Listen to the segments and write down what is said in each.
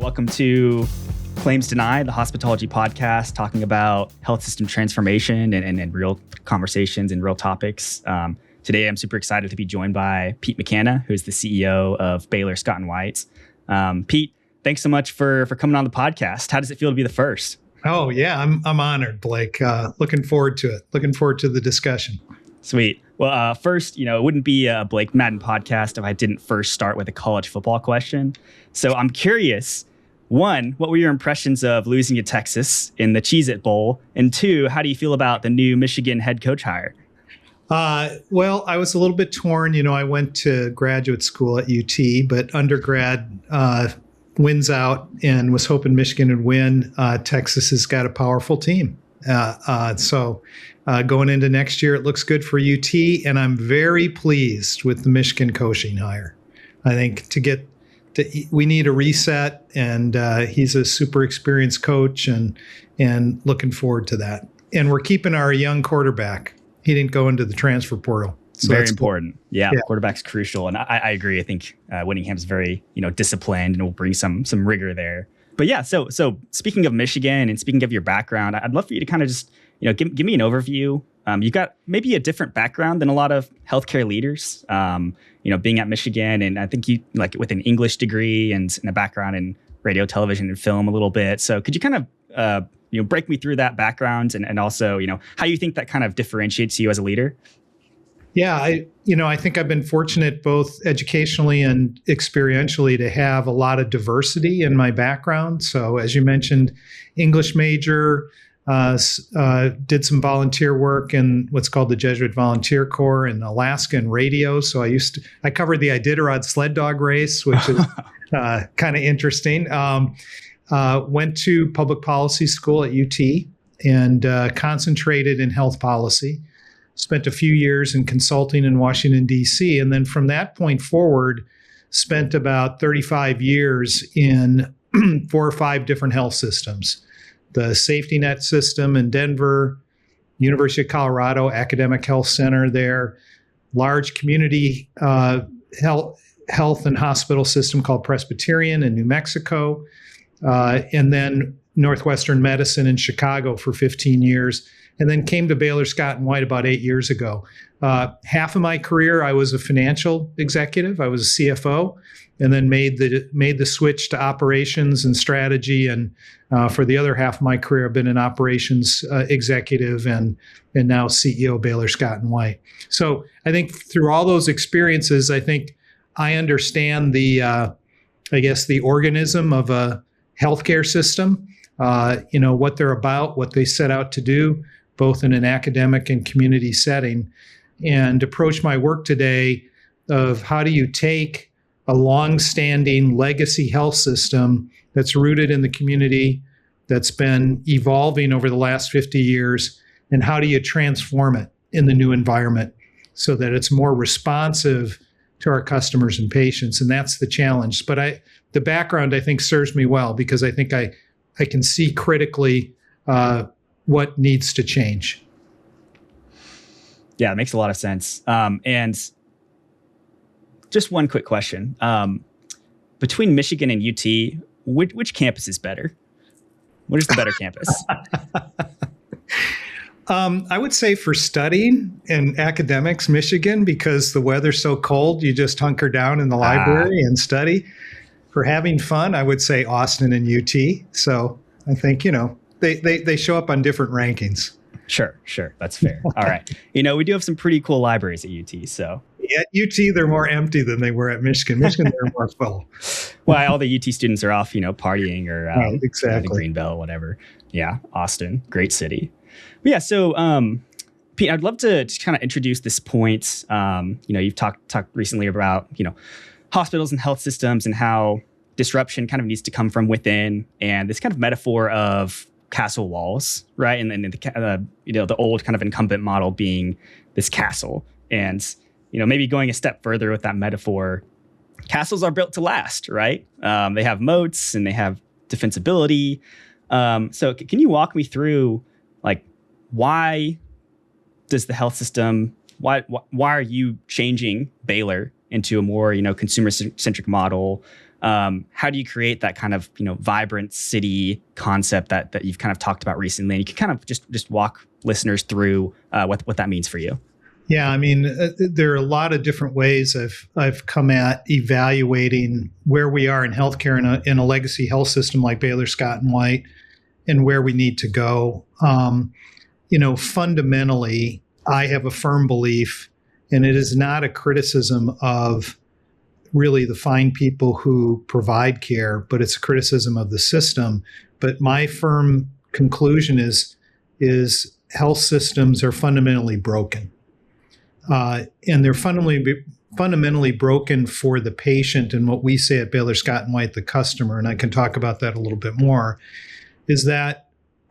Welcome to Claims Denied, the Hospitalogy podcast, talking about health system transformation and real conversations and real topics. Today, I'm super excited to be joined by Pete McCanna, who is the CEO of Baylor Scott White. Pete, thanks so much for coming on the podcast. How does it feel to be the first? Oh, yeah, I'm honored, Blake. Looking forward to it. Looking forward to the discussion. Sweet. Well, first, it wouldn't be a Blake Madden podcast if I didn't first start with a college football question. So I'm curious, one, what were your impressions of losing to Texas in the Cheez-It Bowl? And two, how do you feel about the new Michigan head coach hire? Well, I was a little bit torn. I went to graduate school at UT, but undergrad wins out and was hoping Michigan would win. Texas has got a powerful team. So going into next year, it looks good for UT, and I'm very pleased with the Michigan coaching hire. I think we need a reset, and he's a super experienced coach, and looking forward to that. And we're keeping our young quarterback. He didn't go into the transfer portal. So very important. Cool. Yeah, quarterback's crucial. And I agree. I think Whittingham's very, disciplined and will bring some rigor there. But yeah, so speaking of Michigan and speaking of your background, I'd love for you to kind of just, give me an overview. You've got maybe a different background than a lot of healthcare leaders, being at Michigan. And I think you with an English degree and a background in radio, television, and film a little bit. So could you kind of, break me through that background and also, how you think that kind of differentiates you as a leader? Yeah, I think I've been fortunate both educationally and experientially to have a lot of diversity in my background. So as you mentioned, English major, did some volunteer work in what's called the Jesuit Volunteer Corps in Alaska and radio. So I covered the Iditarod sled dog race, which is kind of interesting. Went to public policy school at UT and concentrated in health policy. Spent a few years in consulting in Washington, D.C. And then from that point forward, spent about 35 years in 4 or 5 different health systems. The safety net system in Denver, University of Colorado Academic Health Center there, large community health and hospital system called Presbyterian in New Mexico, and then Northwestern Medicine in Chicago for 15 years. And then came to Baylor Scott White about 8 years ago. Half of my career, I was a financial executive. I was a CFO, and then made the switch to operations and strategy. And for the other half of my career, I've been an operations executive and now CEO of Baylor Scott White. So I think through all those experiences, I think I understand the organism of a healthcare system. What they're about, what they set out to do, both in an academic and community setting, and approach my work today of how do you take a long-standing legacy health system that's rooted in the community, that's been evolving over the last 50 years, and how do you transform it in the new environment so that it's more responsive to our customers and patients. And that's the challenge. But the background, I think, serves me well because I think I can see critically what needs to change. Yeah, it makes a lot of sense. And just one quick question. Between Michigan and UT, which campus is better? What is the better campus? I would say for studying and academics, Michigan, because the weather's so cold, you just hunker down in the library and study. For having fun, I would say Austin and UT. So I think, they show up on different rankings. Sure. That's fair. All right. We do have some pretty cool libraries at UT. So at UT, they're more empty than they were at Michigan. Michigan, they're more full. Well, all the UT students are off, partying or exactly. The Greenbelt, whatever. Yeah. Austin, great city. But yeah. So, Pete, I'd love to just kind of introduce this point. You've talked recently about, hospitals and health systems and how disruption kind of needs to come from within, and this kind of metaphor of castle walls, right? And then the old kind of incumbent model being this castle, and maybe going a step further with that metaphor, castles are built to last, right? They have moats and they have defensibility. So can you walk me through why does the health system? Why are you changing Baylor into a more consumer-centric model? How do you create that kind of, vibrant city concept that you've kind of talked about recently? And you can kind of just walk listeners through what that means for you. Yeah, I mean, there are a lot of different ways I've come at evaluating where we are in healthcare in a legacy health system like Baylor Scott and White, and where we need to go. Fundamentally, I have a firm belief, and it is not a criticism of really the fine people who provide care, but it's a criticism of the system. But my firm conclusion is health systems are fundamentally broken. And they're fundamentally broken for the patient, and what we say at Baylor Scott and White, the customer, and I can talk about that a little bit more, is that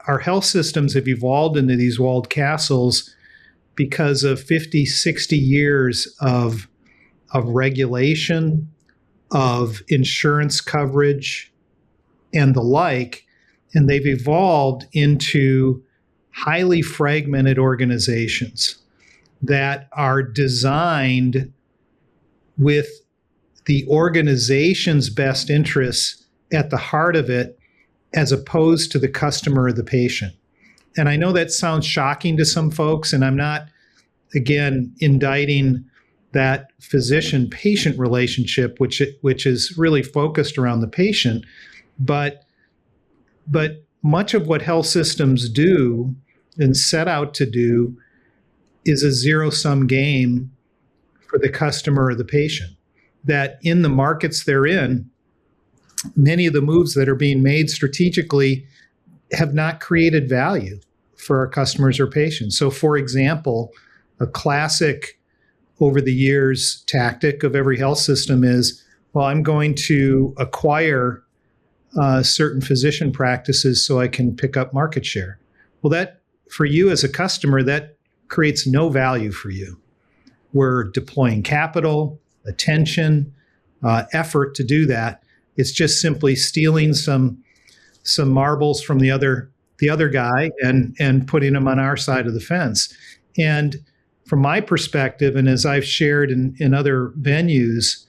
our health systems have evolved into these walled castles because of 50, 60 years of regulation, of insurance coverage, and the like, and they've evolved into highly fragmented organizations that are designed with the organization's best interests at the heart of it, as opposed to the customer or the patient. And I know that sounds shocking to some folks, and I'm not, again, indicting that physician-patient relationship, which is really focused around the patient, but much of what health systems do and set out to do is a zero-sum game for the customer or the patient. That in the markets they're in, many of the moves that are being made strategically have not created value for our customers or patients. So, for example, a classic over the years tactic of every health system is, well, I'm going to acquire certain physician practices so I can pick up market share. Well, that, for you as a customer, that creates no value for you. We're deploying capital, attention, effort to do that. It's just simply stealing some marbles from the other guy and putting them on our side of the fence. And from my perspective, and as I've shared in other venues,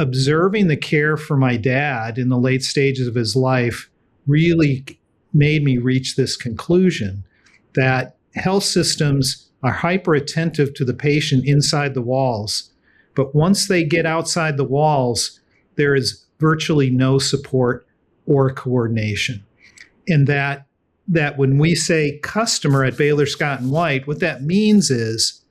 observing the care for my dad in the late stages of his life really made me reach this conclusion that health systems are hyper attentive to the patient inside the walls. But once they get outside the walls, there is virtually no support or coordination. And that when we say customer at Baylor Scott and White, what that means is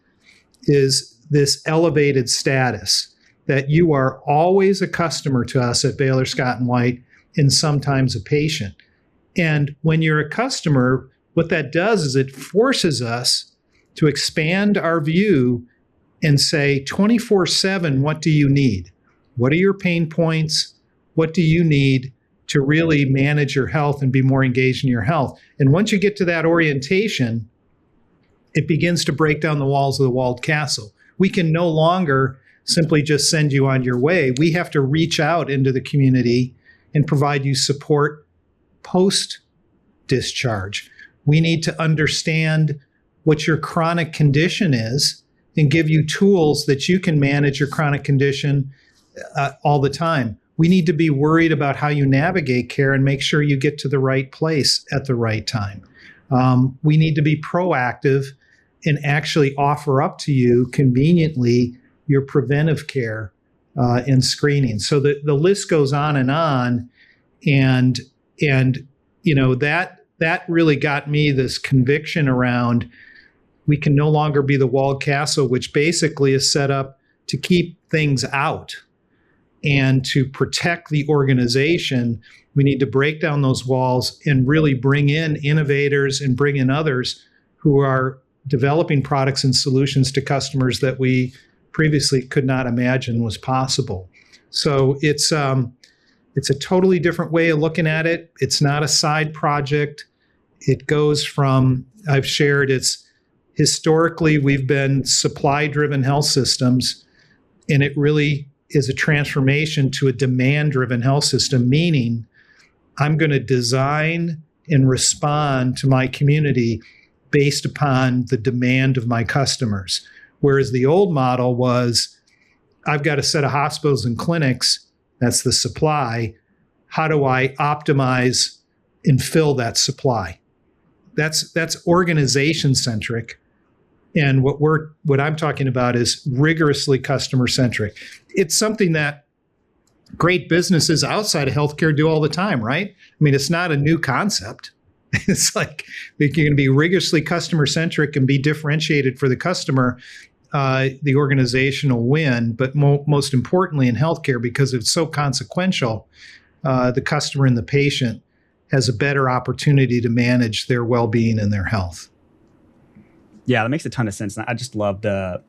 this elevated status, that you are always a customer to us at Baylor Scott and White and sometimes a patient. And when you're a customer, what that does is it forces us to expand our view and say 24/7, what do you need? What are your pain points? What do you need to really manage your health and be more engaged in your health? And once you get to that orientation, it begins to break down the walls of the walled castle. We can no longer simply just send you on your way. We have to reach out into the community and provide you support post-discharge. We need to understand what your chronic condition is and give you tools that you can manage your chronic condition all the time. We need to be worried about how you navigate care and make sure you get to the right place at the right time. We need to be proactive and actually offer up to you conveniently your preventive care and screening. So the list goes on. And that really got me this conviction around we can no longer be the walled castle, which basically is set up to keep things out and to protect the organization. We need to break down those walls and really bring in innovators and bring in others who are developing products and solutions to customers that we previously could not imagine was possible. So it's a totally different way of looking at it. It's not a side project. It goes from, I've shared, it's historically we've been supply-driven health systems, and it really is a transformation to a demand-driven health system, meaning I'm going to design and respond to my community based upon the demand of my customers. Whereas the old model was, I've got a set of hospitals and clinics, that's the supply. How do I optimize and fill that supply? That's organization-centric. And what I'm talking about is rigorously customer-centric. It's something that great businesses outside of healthcare do all the time, right? I mean, it's not a new concept. It's like you're going to be rigorously customer-centric and be differentiated for the customer. The organization will win. But most importantly in healthcare, because it's so consequential, the customer and the patient has a better opportunity to manage their well-being and their health. Yeah, that makes a ton of sense. And I just love the,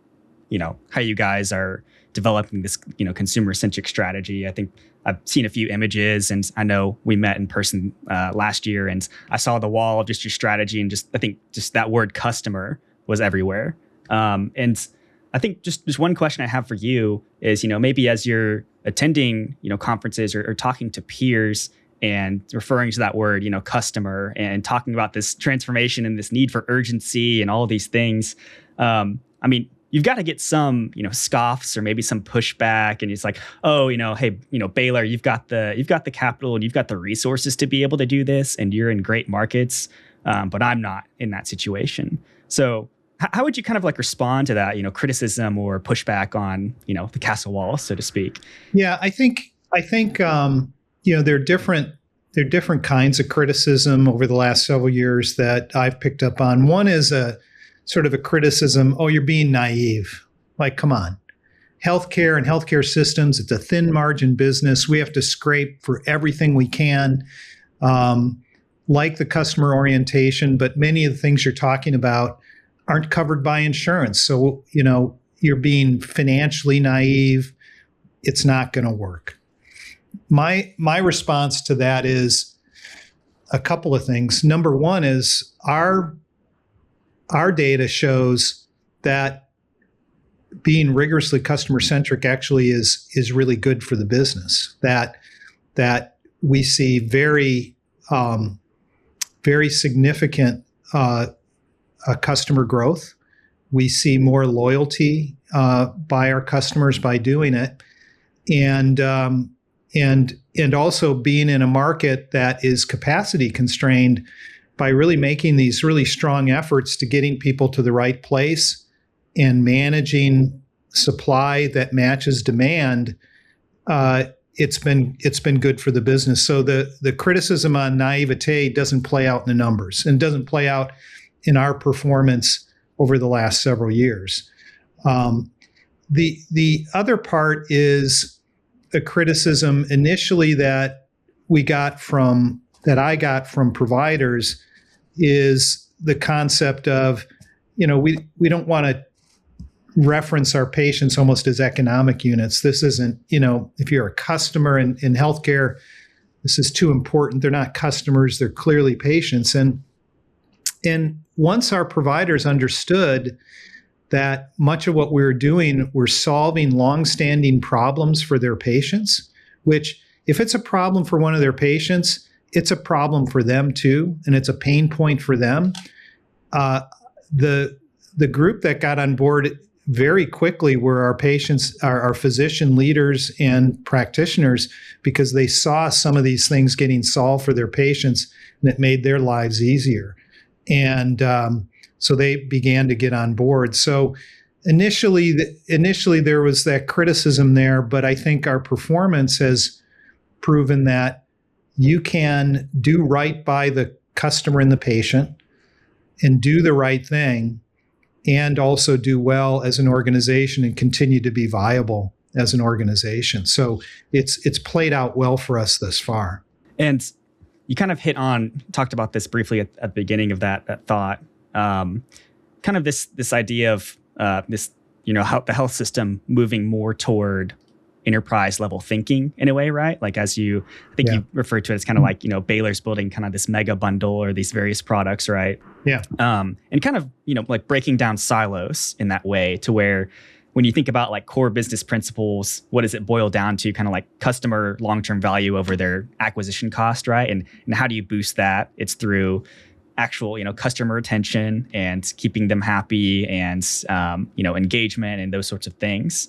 how you guys are developing this, consumer-centric strategy. I think I've seen a few images, and I know we met in person last year, and I saw the wall of just your strategy, and I think that word customer was everywhere. And I think just one question I have for you is, maybe as you're attending, conferences or talking to peers and referring to that word, customer, and talking about this transformation and this need for urgency and all of these things. You've got to get some, scoffs or maybe some pushback, and it's like, oh, hey, Baylor, you've got the capital and you've got the resources to be able to do this, and you're in great markets, but I'm not in that situation. So how would you kind of respond to that, criticism or pushback on, the castle wall, so to speak? Yeah, I think there are different kinds of criticism over the last several years that I've picked up on. One is a sort of a criticism, oh, you're being naive. Like, come on. Healthcare and healthcare systems, it's a thin margin business. We have to scrape for everything we can, like the customer orientation, but many of the things you're talking about aren't covered by insurance. So, you're being financially naive. It's not going to work. My response to that is a couple of things. Number one is our data shows that being rigorously customer-centric actually is really good for the business. That we see very significant customer growth. We see more loyalty by our customers by doing it, and also being in a market that is capacity constrained, by really making these really strong efforts to getting people to the right place and managing supply that matches demand. It's been good for the business. So the criticism on naivete doesn't play out in the numbers and doesn't play out in our performance over the last several years. The other part is a criticism initially that I got from providers is the concept of, we don't want to reference our patients almost as economic units. This isn't, if you're a customer in healthcare, this is too important. They're not customers, they're clearly patients. And once our providers understood that much of what we were doing, we're solving longstanding problems for their patients, which if it's a problem for one of their patients, it's a problem for them too, and it's a pain point for them. The group that got on board very quickly were our patients, our physician leaders and practitioners, because they saw some of these things getting solved for their patients, and it made their lives easier. And so they began to get on board. So initially there was that criticism there, but I think our performance has proven that you can do right by the customer and the patient and do the right thing, and also do well as an organization and continue to be viable as an organization. So it's played out well for us thus far. And you kind of talked about this briefly at the beginning of that thought, kind of this idea of this, how the health system moving more toward enterprise level thinking in a way, right? Like you referred to it as kind of like, Baylor's building kind of this mega bundle or these various products, right? Yeah. And kind of, like breaking down silos in that way to where when you think about like core business principles, what does it boil down to? Kind of like customer long-term value over their acquisition cost, right? And how do you boost that? It's through actual, customer retention and keeping them happy and, engagement and those sorts of things.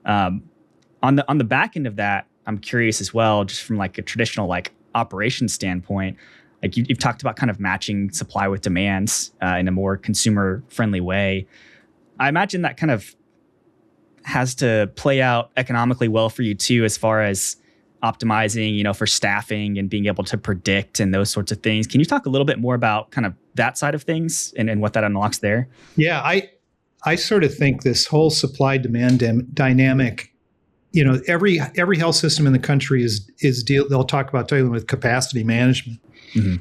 On the back end of that, I'm curious as well, just from like a traditional like operation standpoint, like you've talked about kind of matching supply with demands in a more consumer friendly way. I imagine that kind of has to play out economically well for you too, as far as optimizing, for staffing and being able to predict and those sorts of things. Can you talk a little bit more about kind of that side of things and what that unlocks there? Yeah, I sort of think this whole supply demand dynamic, every health system in the country they'll talk about dealing with capacity management. Mm-hmm.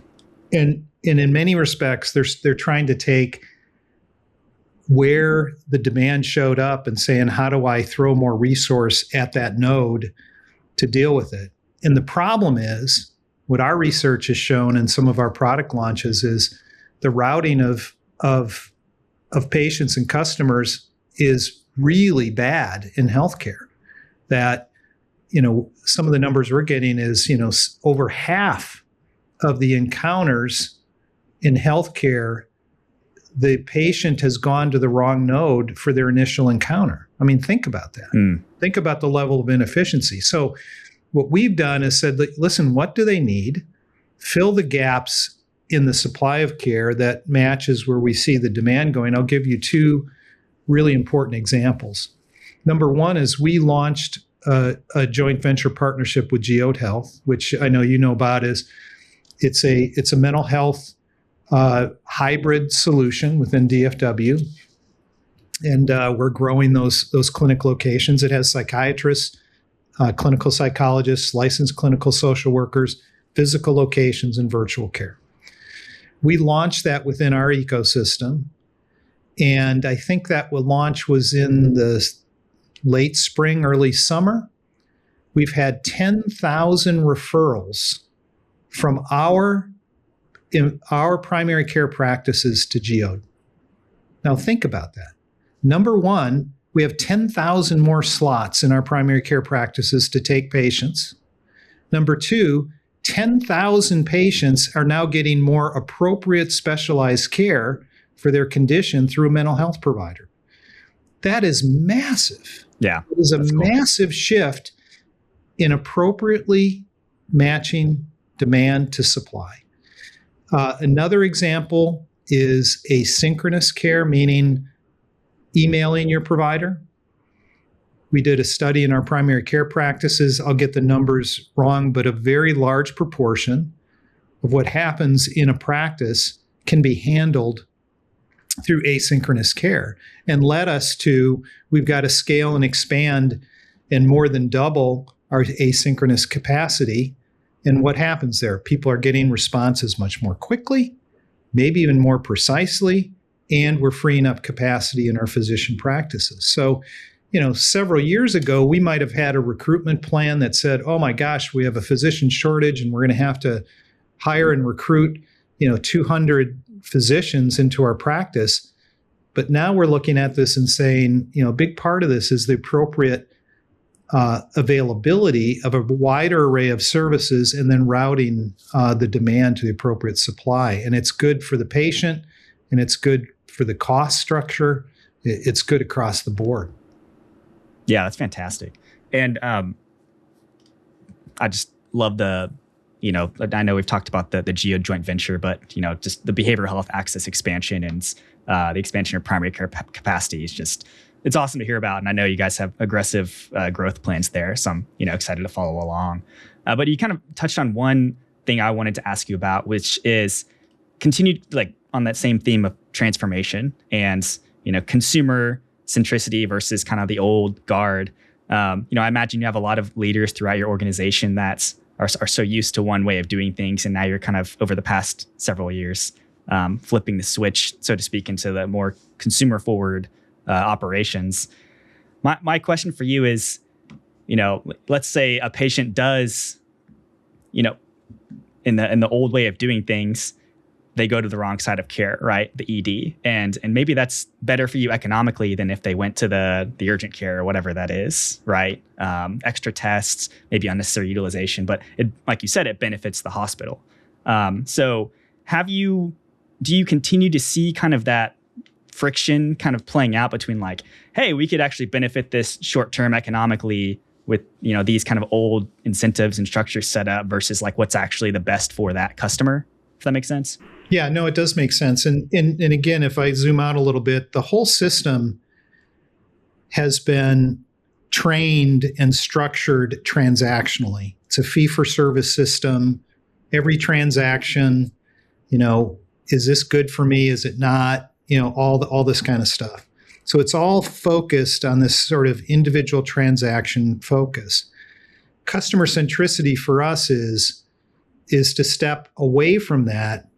And in many respects, they're trying to take where the demand showed up and saying, how do I throw more resource at that node to deal with it? And the problem is, what our research has shown in some of our product launches is the routing of patients and customers is really bad in healthcare. That, some of the numbers we're getting is, over half of the encounters in healthcare, the patient has gone to the wrong node for their initial encounter. I mean, think about that. Think about the level of inefficiency. So what we've done is said, listen, what do they need? Fill the gaps in the supply of care that matches where we see the demand going. I'll give you two really important examples. Number one is we launched a joint venture partnership with Geode Health, which I know you know about. It's a mental health hybrid solution within DFW, and we're growing those clinic locations. It has psychiatrists, clinical psychologists, licensed clinical social workers, physical locations, and virtual care. We launched that within our ecosystem, and I think that launch was in the late spring, early summer. We've had 10,000 referrals from in our primary care practices to Geode. Now think about that. Number one, we have 10,000 more slots in our primary care practices to take patients. Number two, 10,000 patients are now getting more appropriate specialized care for their condition through a mental health provider. That is massive. Yeah. It is a massive shift in appropriately matching demand to supply. Another example is asynchronous care, meaning emailing your provider. We did a study in our primary care practices. I'll get the numbers wrong, but a very large proportion of what happens in a practice can be handled through asynchronous care, and led us to, we've got to scale and expand and more than double our asynchronous capacity. And what happens there? People are getting responses much more quickly, maybe even more precisely, and we're freeing up capacity in our physician practices. So, several years ago, we might have had a recruitment plan that said, oh my gosh, we have a physician shortage and we're going to have to hire and recruit, 200 physicians into our practice. But now we're looking at this and saying, a big part of this is the appropriate availability of a wider array of services and then routing the demand to the appropriate supply. And it's good for the patient and it's good for the cost structure. It's good across the board. Yeah, that's fantastic. And I just love I know we've talked about the Geode joint venture, but, just the behavioral health access expansion and the expansion of primary care capacity is just, it's awesome to hear about. And I know you guys have aggressive growth plans there. So I'm, excited to follow along. But you kind of touched on one thing I wanted to ask you about, which is continued on that same theme of transformation and, consumer centricity versus kind of the old guard. I imagine you have a lot of leaders throughout your organization that are so used to one way of doing things. And now you're kind of over the past several years, flipping the switch, so to speak, into the more consumer forward operations. My question for you is, let's say a patient does, in the old way of doing things, they go to the wrong side of care, right? The ED. And maybe that's better for you economically than if they went to the urgent care or whatever that is, right? Extra tests, maybe unnecessary utilization, but like you said, it benefits the hospital. So do you continue to see kind of that friction kind of playing out between hey, we could actually benefit this short-term economically with these kind of old incentives and structures set up versus like what's actually the best for that customer, if that makes sense? Yeah, no, it does make sense. And again, if I zoom out a little bit, the whole system has been trained and structured transactionally. It's a fee-for-service system. Every transaction, is this good for me? Is it not? All this kind of stuff. So it's all focused on this sort of individual transaction focus. Customer centricity for us is to step away from that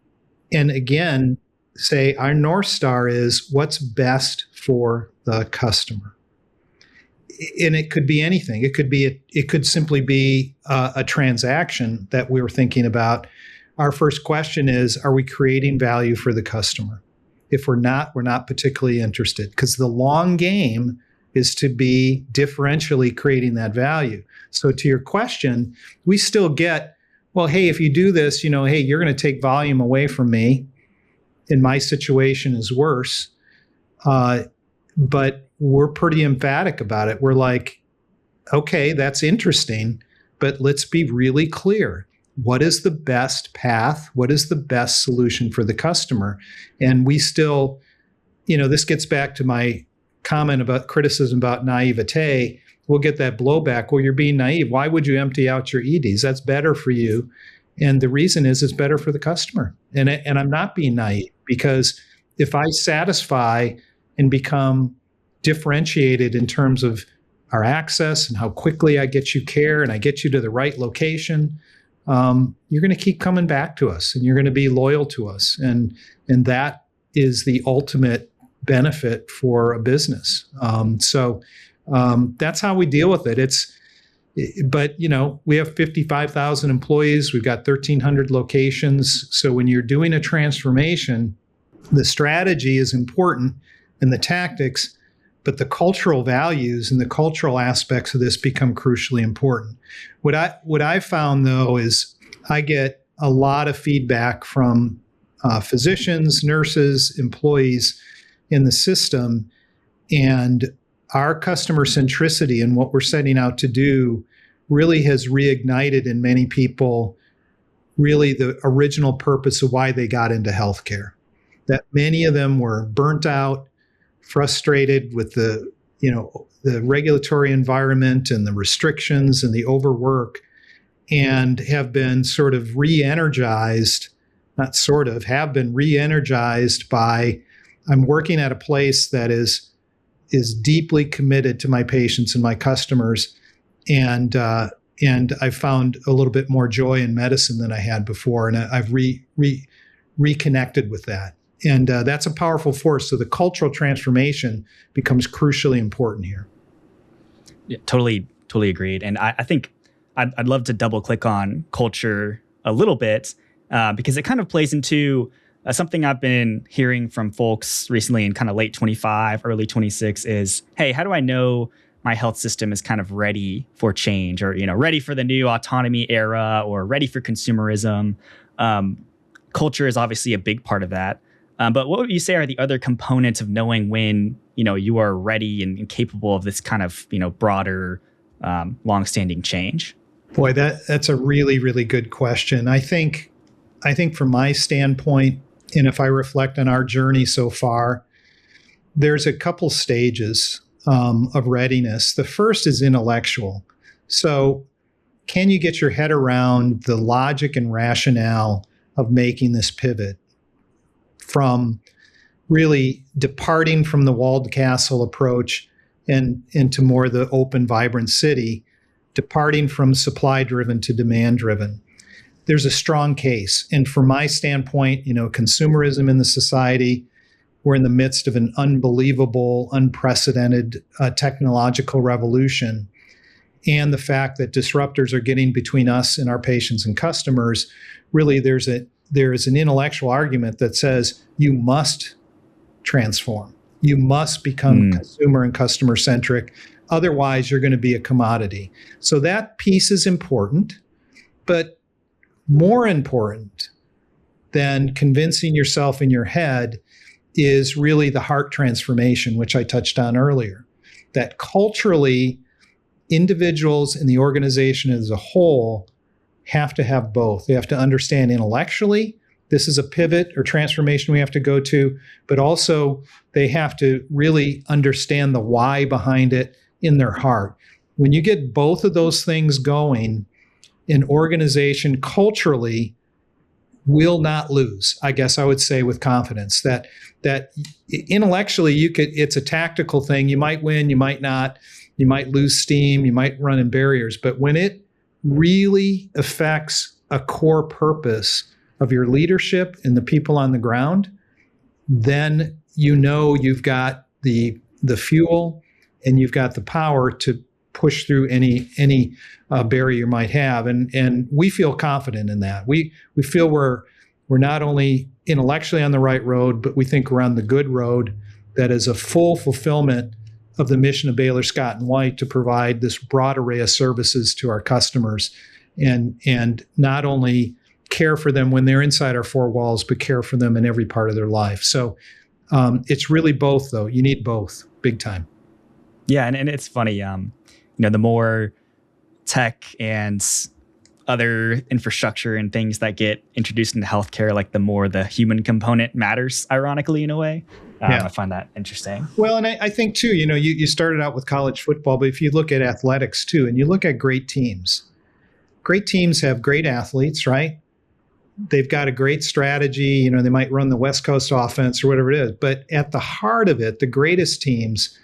and again say our North Star is what's best for the customer. And it could be anything. It could simply be a transaction that we were thinking about. Our first question is, are we creating value for the customer? If we're not particularly interested, because the long game is to be differentially creating that value. So to your question, we still get, well, hey, if you do this, hey, you're going to take volume away from me, and my situation is worse. But we're pretty emphatic about it. We're like, okay, that's interesting, but let's be really clear. What is the best path? What is the best solution for the customer? And we still, this gets back to my comment about criticism about naivete. We'll get that blowback. Well, you're being naive. Why would you empty out your EDs? That's better for you. And the reason is it's better for the customer. And I'm not being naive, because if I satisfy and become differentiated in terms of our access and how quickly I get you care and I get you to the right location, you're going to keep coming back to us and you're going to be loyal to us. And that is the ultimate benefit for a business. So that's how we deal with it. But we have 55,000 employees. We've got 1,300 locations. So when you're doing a transformation, the strategy is important and the tactics, but the cultural values and the cultural aspects of this become crucially important. What I found, though, is I get a lot of feedback from physicians, nurses, employees in the system, and our customer centricity and what we're setting out to do really has reignited in many people really the original purpose of why they got into healthcare. That many of them were burnt out, frustrated with the regulatory environment and the restrictions and the overwork, and have been sort of re-energized, have been re-energized by, I'm working at a place that is deeply committed to my patients and my customers, and I found a little bit more joy in medicine than I had before, and I've reconnected with that. And that's a powerful force. So the cultural transformation becomes crucially important here. Yeah, totally agreed. And I think I'd love to double click on culture a little bit because it kind of plays into something I've been hearing from folks recently in kind of late 25, early 26 is, hey, how do I know my health system is kind of ready for change, or ready for the new autonomy era, or ready for consumerism? Culture is obviously a big part of that. But what would you say are the other components of knowing when you are ready and capable of this kind of broader, longstanding change? Boy, that's a really, really good question. I think from my standpoint, and if I reflect on our journey so far, there's a couple stages of readiness. The first is intellectual. So can you get your head around the logic and rationale of making this pivot from really departing from the walled castle approach and into more the open, vibrant city, departing from supply-driven to demand-driven? There's a strong case. And from my standpoint, consumerism in the society, we're in the midst of an unbelievable, unprecedented technological revolution. And the fact that disruptors are getting between us and our patients and customers, really there is an intellectual argument that says you must transform. You must become consumer and customer centric. Otherwise, you're going to be a commodity. So that piece is important, but more important than convincing yourself in your head is really the heart transformation, which I touched on earlier. That culturally, individuals in the organization as a whole have to have both. They have to understand intellectually this is a pivot or transformation we have to go to, but also they have to really understand the why behind it in their heart. When you get both of those things going, an organization culturally will not lose. I guess I would say with confidence that intellectually it's a tactical thing. You might win, you might not, you might lose steam, you might run in barriers, but when it really affects a core purpose of your leadership and the people on the ground, then you've got the fuel and you've got the power to push through any barrier you might have, and we feel confident in that. We feel we're not only intellectually on the right road, but we think we're on the good road that is a full fulfillment of the mission of Baylor Scott White to provide this broad array of services to our customers, and not only care for them when they're inside our four walls, but care for them in every part of their life. So it's really both, though. You need both, big time. Yeah, and it's funny. The more tech and other infrastructure and things that get introduced into healthcare, like the more the human component matters, ironically, in a way. I find that interesting. Well, and I think too, you started out with college football, but if you look at athletics too, and you look at great teams have great athletes, right? They've got a great strategy. They might run the West Coast offense or whatever it is, but at the heart of it, the greatest teams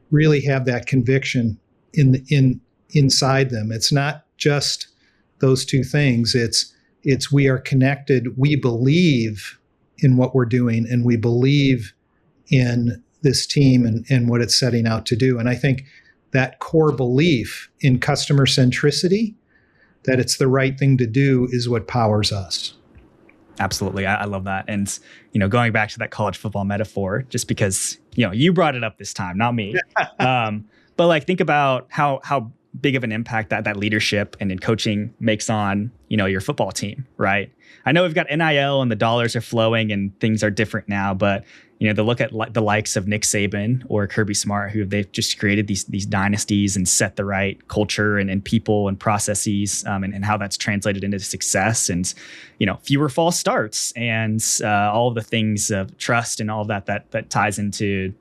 really have that conviction inside them. It's not just those two things. It's we are connected. We believe in what we're doing, and we believe in this team and what it's setting out to do. And I think that core belief in customer centricity, that it's the right thing to do, is what powers us. Absolutely. I love that. And, going back to that college football metaphor, just because, you brought it up this time, not me. But think about how big of an impact that leadership and in coaching makes on, your football team, right? I know we've got NIL and the dollars are flowing and things are different now, but to look at the likes of Nick Saban or Kirby Smart, who they've just created these dynasties and set the right culture and people and processes, and how that's translated into success and, fewer false starts and all of the things of trust and all of that ties into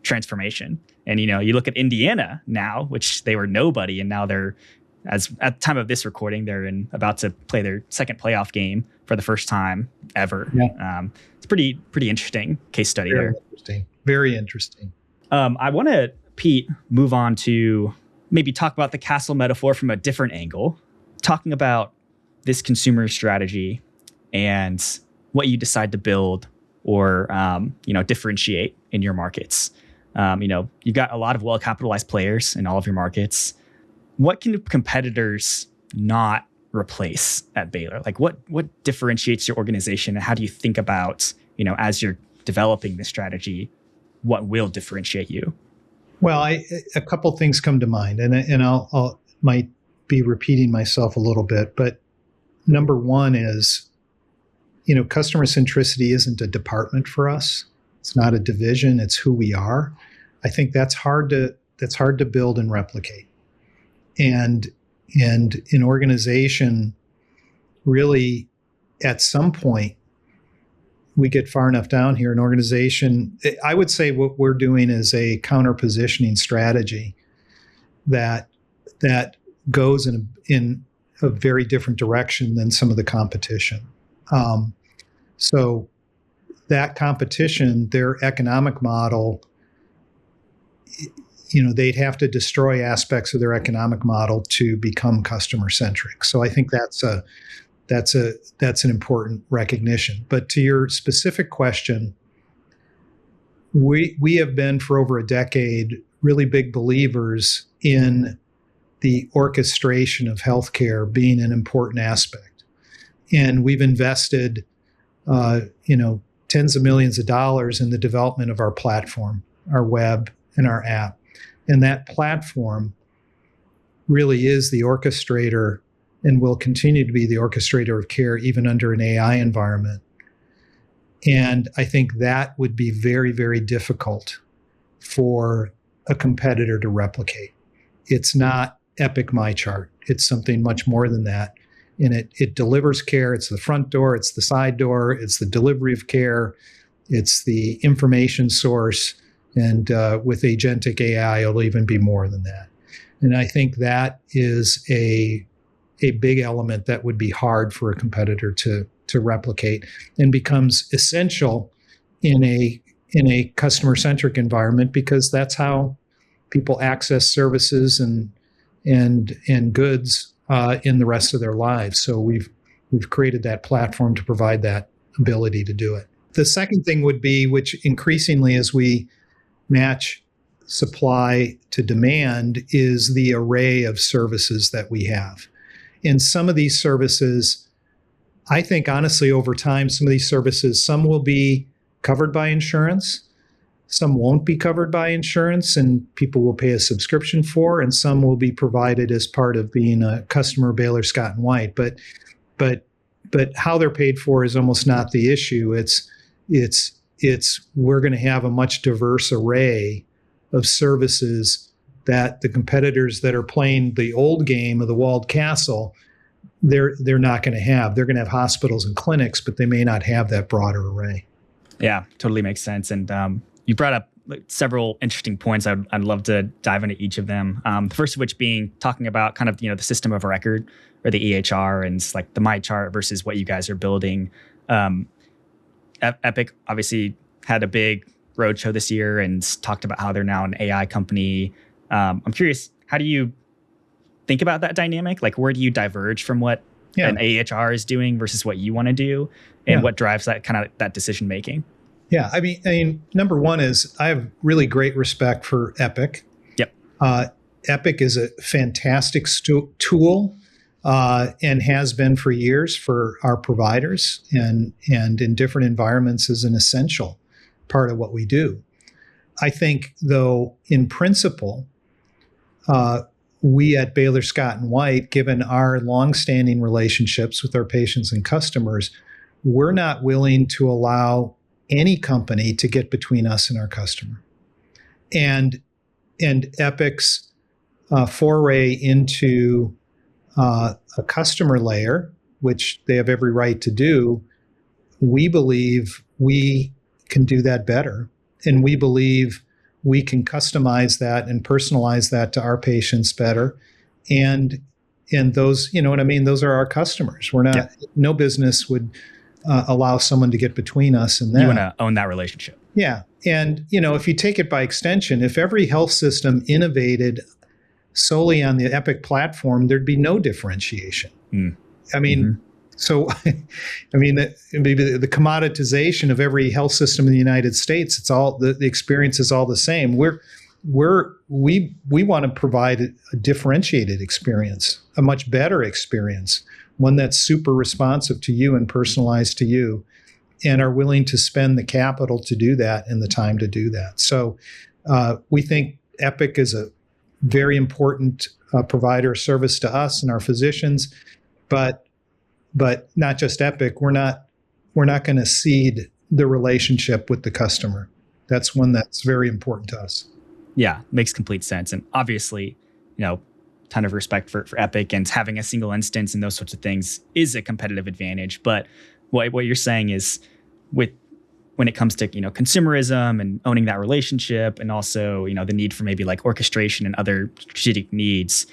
transformation. And, you look at Indiana now, which they were nobody, and now they're, at the time of this recording, they're about to play their second playoff game for the first time ever. Yeah. It's pretty interesting case study there. Very interesting. I want to, Pete, move on to maybe talk about the castle metaphor from a different angle, talking about this consumer strategy and what you decide to build or differentiate in your markets. You've got a lot of well-capitalized players in all of your markets. What can competitors not replace at Baylor? What differentiates your organization, and how do you think about, as you're developing this strategy, what will differentiate you? Well, a couple things come to mind, and I'll might be repeating myself a little bit, but number one is, customer centricity isn't a department for us. It's not a division. It's who we are. I think that's hard to build and replicate. And an organization really, at some point, we get far enough down here, an organization, I would say what we're doing is a counter-positioning strategy that goes in a very different direction than some of the competition. So that competition, their economic model, they'd have to destroy aspects of their economic model to become customer centric. So I think that's an important recognition. But to your specific question, we have been for over a decade really big believers in the orchestration of healthcare being an important aspect, and we've invested tens of millions of dollars in the development of our platform, our web, and our app. And that platform really is the orchestrator and will continue to be the orchestrator of care even under an AI environment. And I think that would be very, very difficult for a competitor to replicate. it's not Epic MyChart. It's something much more than that. And it delivers care. It's the front door, it's the side door, it's the delivery of care, it's the information source. And with agentic AI, it'll even be more than that. And I think that is a big element that would be hard for a competitor to replicate, and becomes essential in a customer-centric environment, because that's how people access services and goods in the rest of their lives. So we've created that platform to provide that ability to do it. The second thing would be, which increasingly as we match supply to demand, is the array of services that we have. And some of these services, I think honestly over time, some of these services, some will be covered by insurance, some won't be covered by insurance and people will pay a subscription for, and some will be provided as part of being a customer of Baylor Scott White. But how they're paid for is almost not the issue. It's we're going to have a much diverse array of services that the competitors that are playing the old game of the walled castle, they're not going to have. They're going to have hospitals and clinics, but they may not have that broader array. Yeah, totally makes sense. And you brought up several interesting points. I'd love to dive into each of them. The first of which being talking about kind of the system of record, or the EHR, and like the MyChart versus what you guys are building. Epic obviously had a big roadshow this year and talked about how they're now an AI company. I'm curious, how do you think about that dynamic? Like, where do you diverge from what an AHR is doing versus what you want to do, and what drives that kind of that decision making? Yeah, I mean, number one is I have really great respect for Epic. Yep. Epic is a fantastic tool and has been for years for our providers, and in different environments is an essential part of what we do. I think, though, in principle, we at Baylor Scott White, given our longstanding relationships with our patients and customers, we're not willing to allow any company to get between us and our customer. And Epic's foray into a customer layer, which they have every right to do, we believe we can do that better. And we believe we can customize that and personalize that to our patients better. And those, you know what I mean? Those are our customers. We're not, no business would allow someone to get between us and them. You want to own that relationship. Yeah. And, if you take it by extension, if every health system innovated solely on the Epic platform, there'd be no differentiation. I mean, so, the commoditization of every health system in the United States, it's all, the experience is all the same. We want to provide a differentiated experience, a much better experience, one that's super responsive to you and personalized to you, and are willing to spend the capital to do that and the time to do that. So we think Epic is a very important provider of service to us and our physicians, but not just Epic. We're not going to cede the relationship with the customer. That's one that's very important to us. Yeah, makes complete sense. And obviously, ton of respect for Epic, and having a single instance and those sorts of things is a competitive advantage. But what you're saying is, when it comes to consumerism and owning that relationship, and also the need for maybe like orchestration and other strategic needs,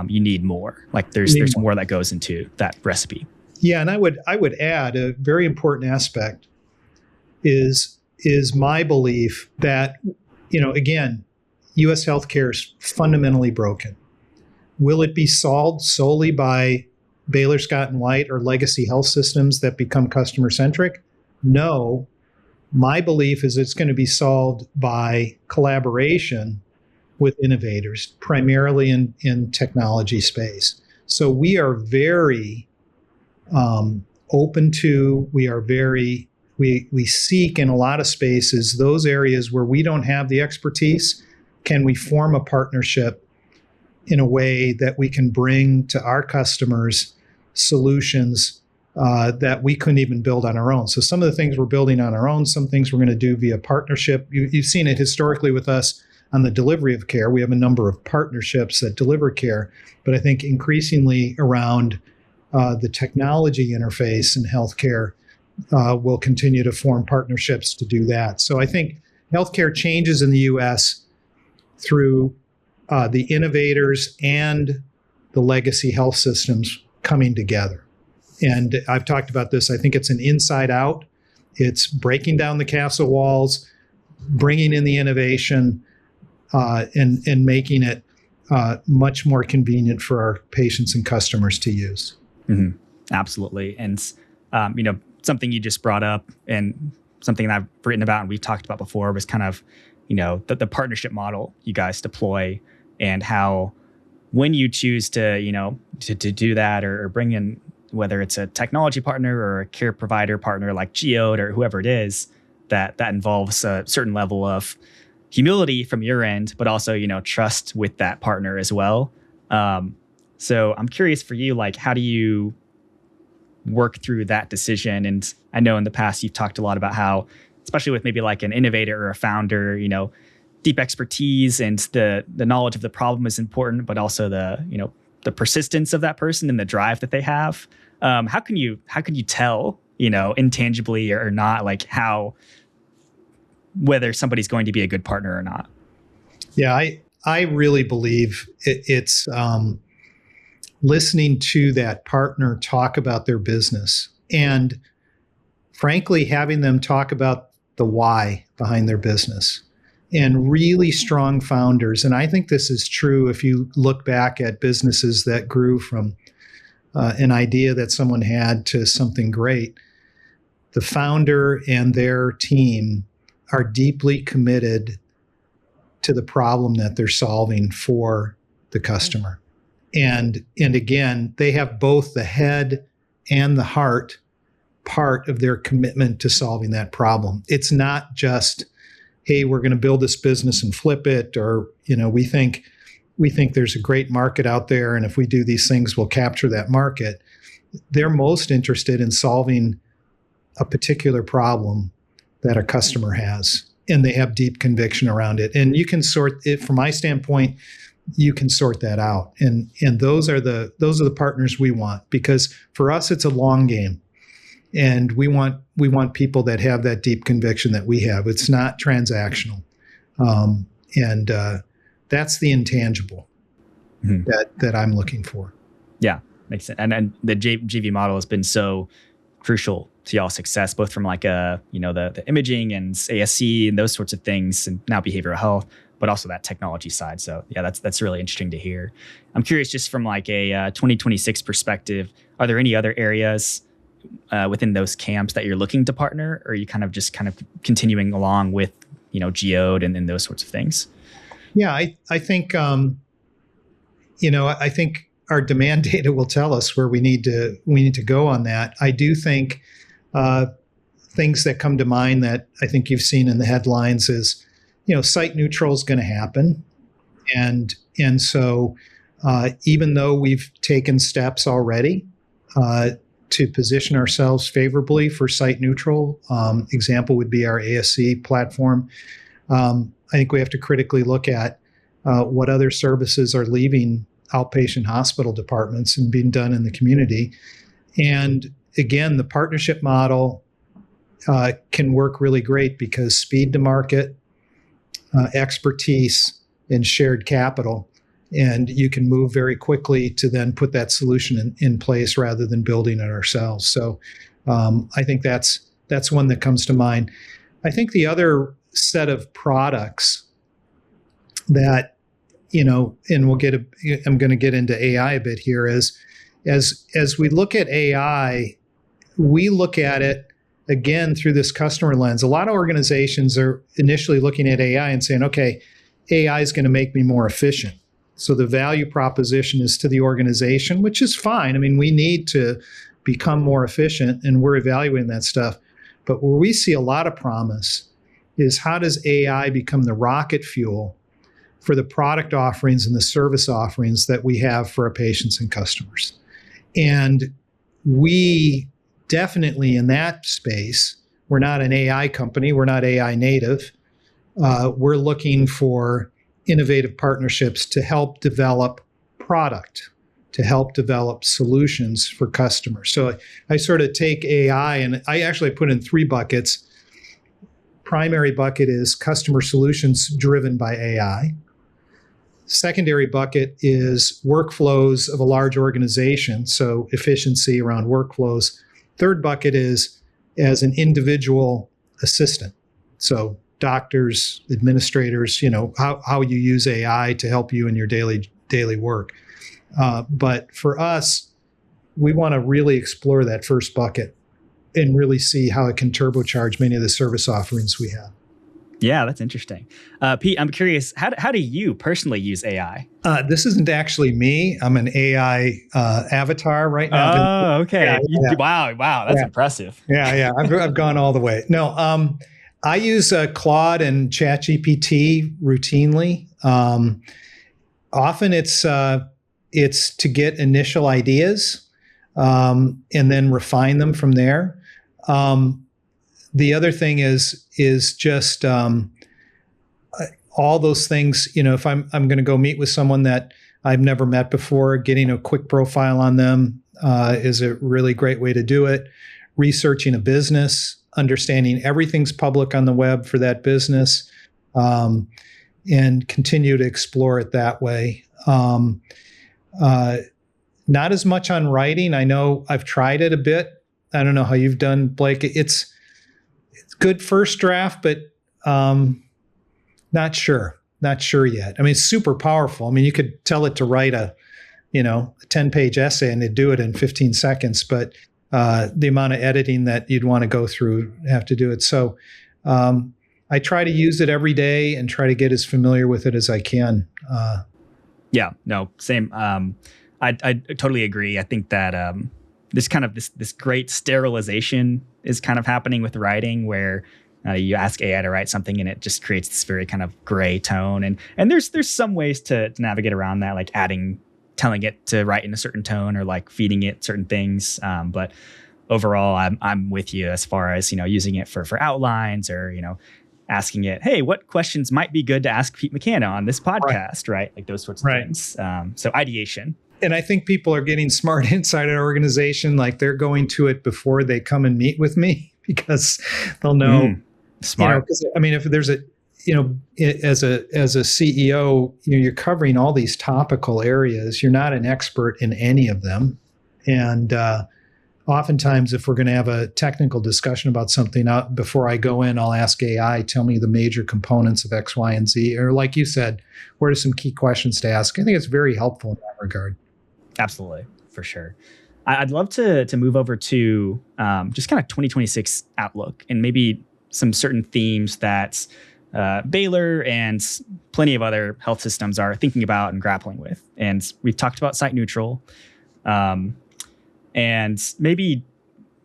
you need more. Like there's more that goes into that recipe. Yeah, and I would add a very important aspect is my belief that again, U.S. healthcare is fundamentally broken. Will it be solved solely by Baylor Scott White or legacy health systems that become customer-centric? No. My belief is it's going to be solved by collaboration with innovators, primarily in technology space. So we are very open to, we seek in a lot of spaces those areas where we don't have the expertise. Can we form a partnership in a way that we can bring to our customers solutions that we couldn't even build on our own? So some of the things we're building on our own, some things we're going to do via partnership. You've seen it historically with us on the delivery of care. We have a number of partnerships that deliver care, but I think increasingly around the technology interface in healthcare, we'll continue to form partnerships to do that. So I think healthcare changes in the U.S. through the innovators and the legacy health systems coming together. And I've talked about this. I think it's an inside out. It's breaking down the castle walls, bringing in the innovation, and making it much more convenient for our patients and customers to use. Mm-hmm. Absolutely. And, something you just brought up and something that I've written about and we've talked about before was kind of, the partnership model you guys deploy and how when you choose to, to do that or bring in, whether it's a technology partner or a care provider partner like Geode or whoever it is, that involves a certain level of humility from your end, but also, trust with that partner as well. So I'm curious for you, like, how do you work through that decision? And I know in the past you've talked a lot about how, especially with maybe like an innovator or a founder, deep expertise and the knowledge of the problem is important, but also the persistence of that person and the drive that they have. How can you tell, intangibly or not, like whether somebody's going to be a good partner or not? Yeah, I really believe it's listening to that partner talk about their business and frankly, having them talk about the why behind their business. And really strong founders, and I think this is true if you look back at businesses that grew from an idea that someone had to something great, the founder and their team are deeply committed to the problem that they're solving for the customer. And again, they have both the head and the heart part of their commitment to solving that problem. It's not just, hey, we're going to build this business and flip it, or we think there's a great market out there, and if we do these things, we'll capture that market. They're most interested in solving a particular problem that a customer has, and they have deep conviction around it. And you can sort it, from my standpoint, you can sort that out. And those are the partners we want, because for us it's a long game. And we want people that have that deep conviction that we have. It's not transactional. And that's the intangible that I'm looking for. Yeah, makes sense. And the JV model has been so crucial to y'all's success, both from like the imaging and ASC and those sorts of things, and now behavioral health, but also that technology side. So yeah, that's really interesting to hear. I'm curious, just from like a 2026 perspective, are there any other areas within those camps that you're looking to partner, or are you kind of continuing along with, Geode and those sorts of things? Yeah, I think, I think our demand data will tell us where we need to go on that. I do think things that come to mind that I think you've seen in the headlines is, site neutral is going to happen. And so even though we've taken steps already to position ourselves favorably for site neutral, example would be our ASC platform, I think we have to critically look at what other services are leaving outpatient hospital departments and being done in the community. And again, the partnership model can work really great because speed to market, expertise, and shared capital. And you can move very quickly to then put that solution in place rather than building it ourselves. So I think that's one that comes to mind. I think the other set of products that, and I'm going to get into AI a bit here, is as we look at AI, we look at it again through this customer lens. A lot of organizations are initially looking at AI and saying, okay, AI is going to make me more efficient. So the value proposition is to the organization, which is fine. I mean, we need to become more efficient, and we're evaluating that stuff. But where we see a lot of promise is, how does AI become the rocket fuel for the product offerings and the service offerings that we have for our patients and customers? And we definitely, in that space, we're not an AI company. We're not AI native. We're looking for innovative partnerships to help develop product, to help develop solutions for customers. So I sort of take AI and I actually put in 3 buckets. Primary bucket is customer solutions driven by AI. Secondary bucket is workflows of a large organization, so efficiency around workflows. Third bucket is as an individual assistant. So doctors, administrators, how you use AI to help you in your daily work. But for us, we want to really explore that first bucket and really see how it can turbocharge many of the service offerings we have. Yeah, that's interesting. Pete, I'm curious, how do you personally use AI? This isn't actually me. I'm an AI avatar right now. Oh, okay. Wow, that's impressive. Yeah. I've gone all the way. No, I use Claude and ChatGPT routinely. Often it's to get initial ideas and then refine them from there. The other thing is just all those things. If I'm going to go meet with someone that I've never met before, getting a quick profile on them is a really great way to do it. Researching a business, understanding everything's public on the web for that business, and continue to explore it that way. Not as much on writing. I know I've tried it a bit. I don't know how you've done, Blake. It's good first draft, but not sure yet. I mean, it's super powerful. I mean, you could tell it to write a 10-page essay and it'd do it in 15 seconds, but the amount of editing that you'd want to go through, have to do it. So I try to use it every day and try to get as familiar with it as I can. Yeah, no, same. I totally agree. I think that this great sterilization is kind of happening with writing, where you ask AI to write something and it just creates this very kind of gray tone. And there's some ways to navigate around that, like telling it to write in a certain tone or like feeding it certain things. But overall, I'm with you as far as, using it for outlines or, asking it, hey, what questions might be good to ask Pete McCanna on this podcast, right? Like those sorts of things. So ideation. And I think people are getting smart inside an organization. Like they're going to it before they come and meet with me because they'll know. Smart. If there's as a CEO, you're covering all these topical areas. You're not an expert in any of them. And oftentimes, if we're going to have a technical discussion about something, before I go in, I'll ask AI, tell me the major components of X, Y, and Z. Or like you said, what are some key questions to ask? I think it's very helpful in that regard. Absolutely, for sure. I'd love to move over to just kind of 2026 outlook and maybe some certain themes that Baylor and plenty of other health systems are thinking about and grappling with. And we've talked about site neutral. And maybe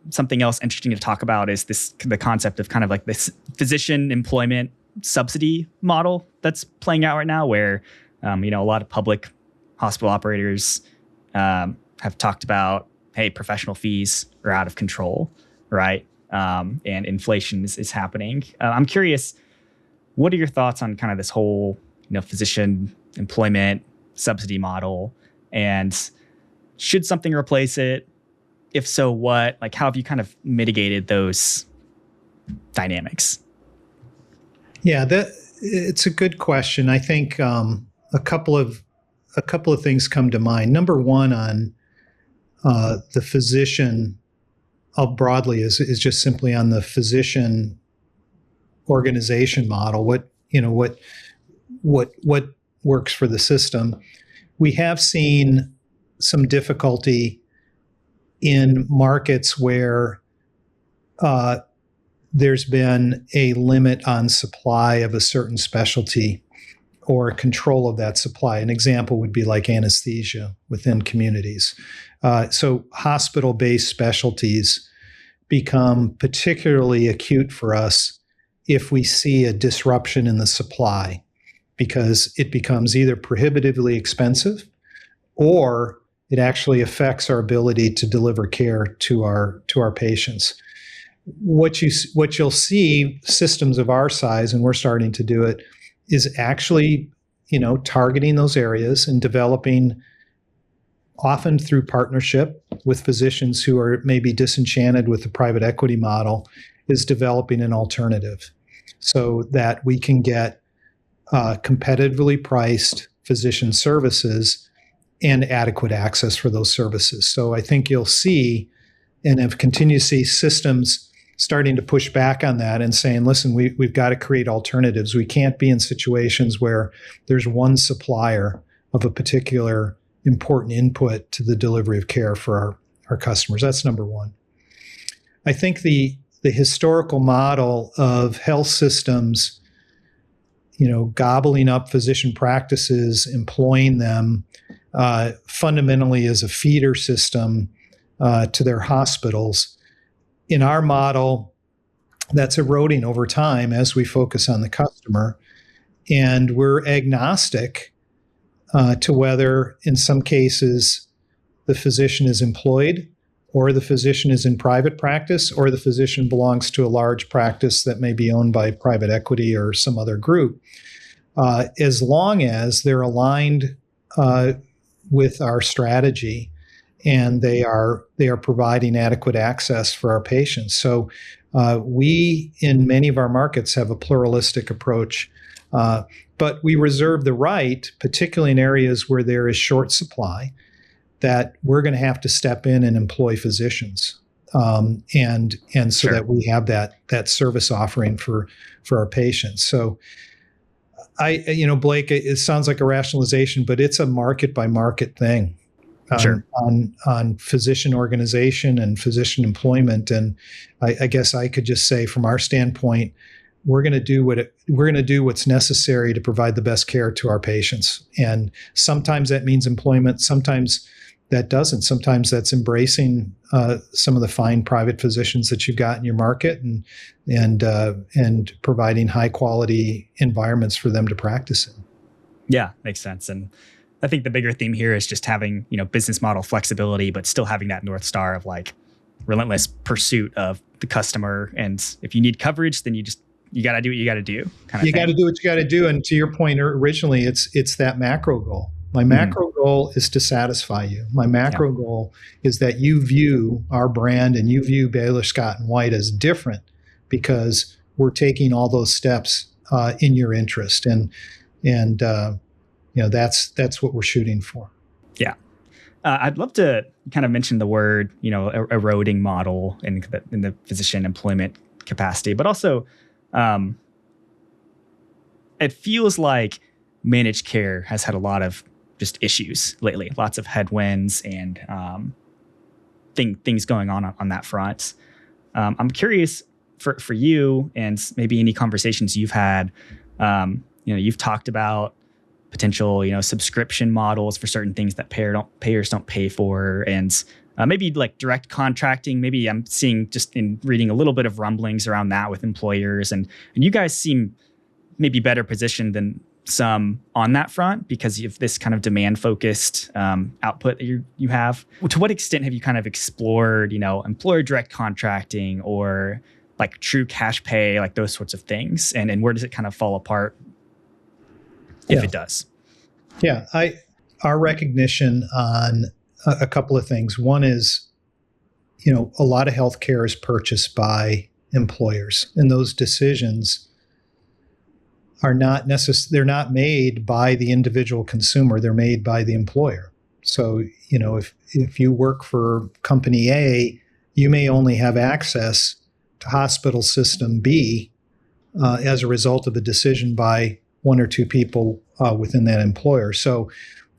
something else interesting to talk about is the concept of kind of like this physician employment subsidy model that's playing out right now, where a lot of public hospital operators have talked about, hey, professional fees are out of control, right? And inflation is happening. I'm curious, what are your thoughts on kind of this whole physician employment subsidy model, and should something replace it? If so, what? Like, how have you kind of mitigated those dynamics? Yeah, it's a good question. I think a couple of things come to mind. Number one, on the physician, broadly is just simply on the physician organization model. What works for the system? We have seen some difficulty in markets where there's been a limit on supply of a certain specialty or control of that supply. An example would be like anesthesia within communities. So hospital-based specialties become particularly acute for us if we see a disruption in the supply, because it becomes either prohibitively expensive or it actually affects our ability to deliver care to our patients. What you'll see, systems of our size, and we're starting to do it, is actually targeting those areas and developing, often through partnership with physicians who are maybe disenchanted with the private equity model, is developing an alternative so that we can get competitively priced physician services and adequate access for those services. So I think you'll see, and have continued to see, systems starting to push back on that and saying, listen, we've got to create alternatives. We can't be in situations where there's one supplier of a particular important input to the delivery of care for our customers. That's number one. I think the historical model of health systems, gobbling up physician practices, employing them fundamentally as a feeder system to their hospitals. In our model, that's eroding over time as we focus on the customer. And we're agnostic to whether, in some cases, the physician is employed, or the physician is in private practice, or the physician belongs to a large practice that may be owned by private equity or some other group, as long as they're aligned with our strategy and they are providing adequate access for our patients. So we, in many of our markets, have a pluralistic approach, but we reserve the right, particularly in areas where there is short supply, that we're going to have to step in and employ physicians, and so Sure. that we have that service offering for our patients. So Blake, it sounds like a rationalization, but it's a market by market thing. Sure. On physician organization and physician employment. And I guess I could just say, from our standpoint, we're going to do what's necessary to provide the best care to our patients. And sometimes that means employment. Sometimes that doesn't. Sometimes that's embracing some of the fine private physicians that you've got in your market and providing high quality environments for them to practice in. Yeah, makes sense. And I think the bigger theme here is just having, business model flexibility, but still having that North Star of like relentless pursuit of the customer. And if you need coverage, then you got to do what you got to do. You got to do what you got to do. And to your point originally, it's that macro goal. My macro goal is to satisfy you. My macro goal is that you view our brand and you view Baylor Scott White as different because we're taking all those steps in your interest. And that's what we're shooting for. Yeah. I'd love to kind of mention the word, eroding model in the physician employment capacity, but also it feels like managed care has had a lot of just issues lately, lots of headwinds and things going on that front. I'm curious for you and maybe any conversations you've had. You've talked about potential, subscription models for certain things that payers don't pay for, and maybe like direct contracting. Maybe I'm seeing just in reading a little bit of rumblings around that with employers, and you guys seem maybe better positioned than some on that front because of this kind of demand focused output that you have. To what extent have you kind of explored, employer direct contracting or like true cash pay, like those sorts of things, and where does it kind of fall apart? If it does. Yeah, our recognition on a couple of things. One is, a lot of healthcare is purchased by employers, and those decisions are not they're not made by the individual consumer, they're made by the employer. So, if you work for company A, you may only have access to hospital system B as a result of a decision by one or two people within that employer. So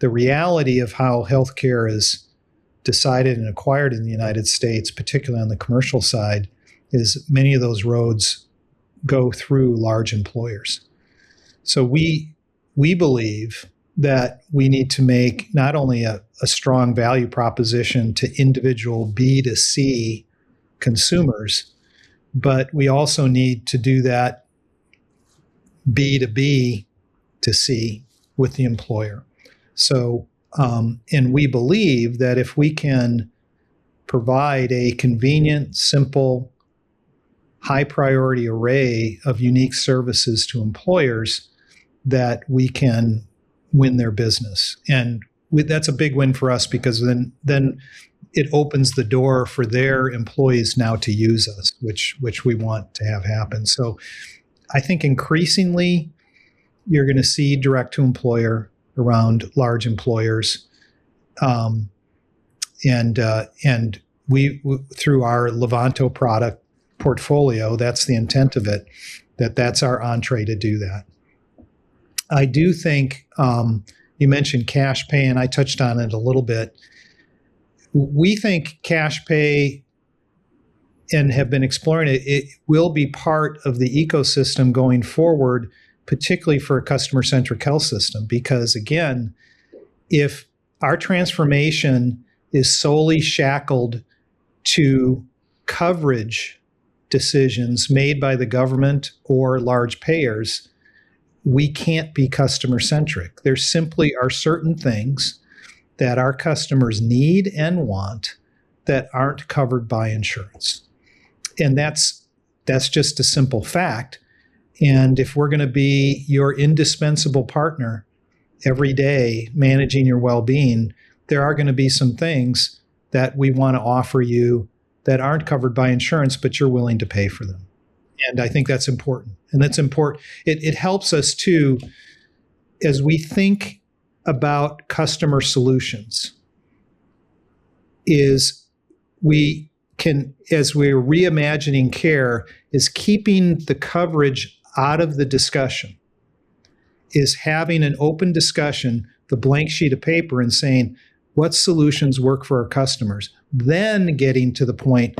the reality of how healthcare is decided and acquired in the United States, particularly on the commercial side, is many of those roads go through large employers. So we believe that we need to make not only a strong value proposition to individual B2C consumers, but we also need to do that B2B to C with the employer. So, and we believe that if we can provide a convenient, simple, high priority array of unique services to employers, that we can win their business. And that's a big win for us, because then it opens the door for their employees now to use us, which we want to have happen. So I think increasingly you're going to see direct to employer around large employers. And we through our Levanto product portfolio, that's the intent of it, that's our entree to do that. I do think you mentioned cash pay, and I touched on it a little bit. We think cash pay, and have been exploring it, it will be part of the ecosystem going forward, particularly for a customer-centric health system. Because again, if our transformation is solely shackled to coverage decisions made by the government or large payers, we can't be customer-centric. There simply are certain things that our customers need and want that aren't covered by insurance. And that's just a simple fact. And if we're going to be your indispensable partner every day managing your well-being, there are going to be some things that we want to offer you that aren't covered by insurance, but you're willing to pay for them. And I think that's important. And that's important. It helps us too, as we think about customer solutions, is we can, as we're reimagining care, is keeping the coverage out of the discussion, is having an open discussion, the blank sheet of paper, and saying, what solutions work for our customers? Then getting to the point,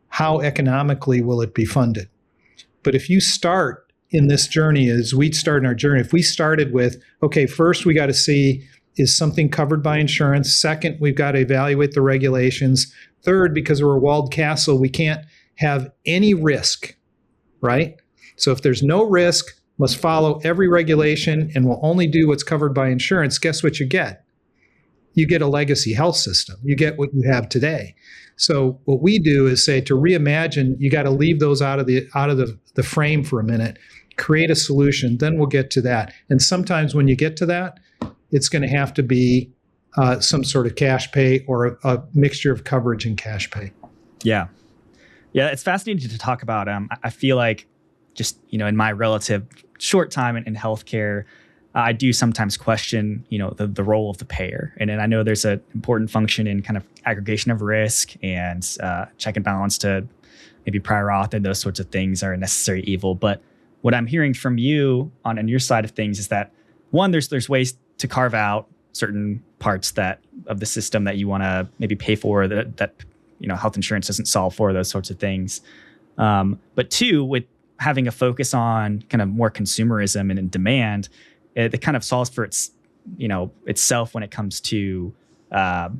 how economically will it be funded? But if you start in this journey, as we'd start in our journey, if we started with, okay, first we got to see, is something covered by insurance? Second, we've got to evaluate the regulations. Third, because we're a walled castle, we can't have any risk, right? So if there's no risk, must follow every regulation and will only do what's covered by insurance, guess what you get? You get a legacy health system. You get what you have today. So what we do is say, to reimagine, you got to leave those out of the frame for a minute, create a solution, then we'll get to that. And sometimes when you get to that, it's going to have to be some sort of cash pay or a mixture of coverage and cash pay. Yeah. Yeah, it's fascinating to talk about. I feel like just, in my relative short time in healthcare, I do sometimes question, the role of the payer. And I know there's an important function in kind of aggregation of risk and check and balance to maybe prior auth and those sorts of things are a necessary evil. But what I'm hearing from you on your side of things is that, one, there's ways to carve out certain parts of the system that you want to maybe pay for that health insurance doesn't solve for, those sorts of things. But two, with having a focus on kind of more consumerism and demand, it kind of solves for itself when it comes to that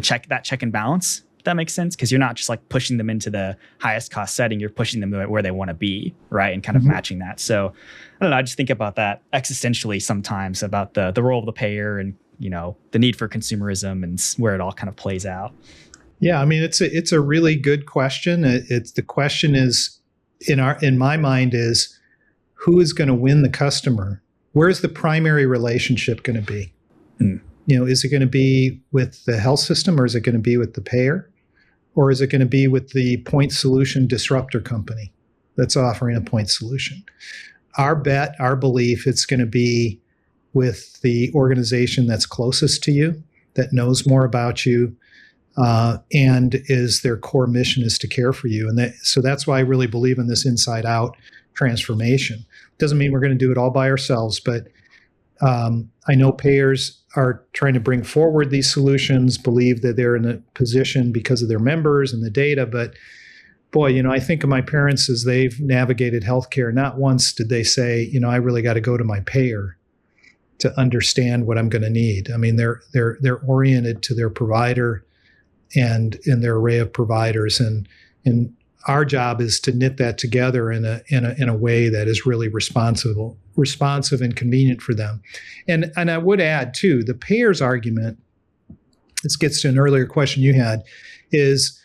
check and balance. If that makes sense, because you're not just like pushing them into the highest cost setting, you're pushing them where they want to be, right, and kind of matching that. So I don't know, I just think about that existentially sometimes, about the role of the payer and the need for consumerism and where it all kind of plays out. Yeah, I mean, it's a really good question. The question is, in my mind, is who is going to win the customer? Where's the primary relationship going to be? Is it going to be with the health system, or is it going to be with the payer? Or is it going to be with the point solution disruptor company that's offering a point solution? Our belief, it's going to be with the organization that's closest to you, that knows more about you, and their core mission is to care for you. So that's why I really believe in this inside out transformation. Doesn't mean we're going to do it all by ourselves, but I know payers are trying to bring forward these solutions, believe that they're in a position because of their members and the data. But boy, I think of my parents as they've navigated healthcare. Not once did they say, I really got to go to my payer to understand what I'm going to need. I mean, they're oriented to their provider and in their array of providers, and our job is to knit that together in a way that is really responsive and convenient for them. And I would add too, the payer's argument, this gets to an earlier question you had, is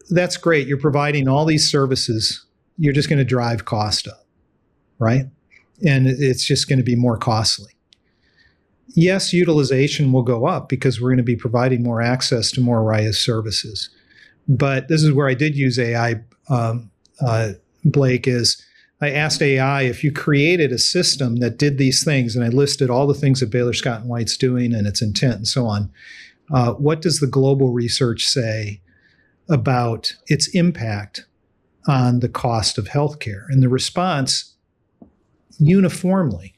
that's great. You're providing all these services. You're just going to drive cost up, right? And it's just going to be more costly. yes, utilization will go up because we're going to be providing more access to more array of services. But this is where I did use AI, Blake, is I asked AI if you created a system that did these things, and I listed all the things that Baylor Scott White's doing and its intent and so on. What does the global research say about its impact on the cost of healthcare? And the response uniformly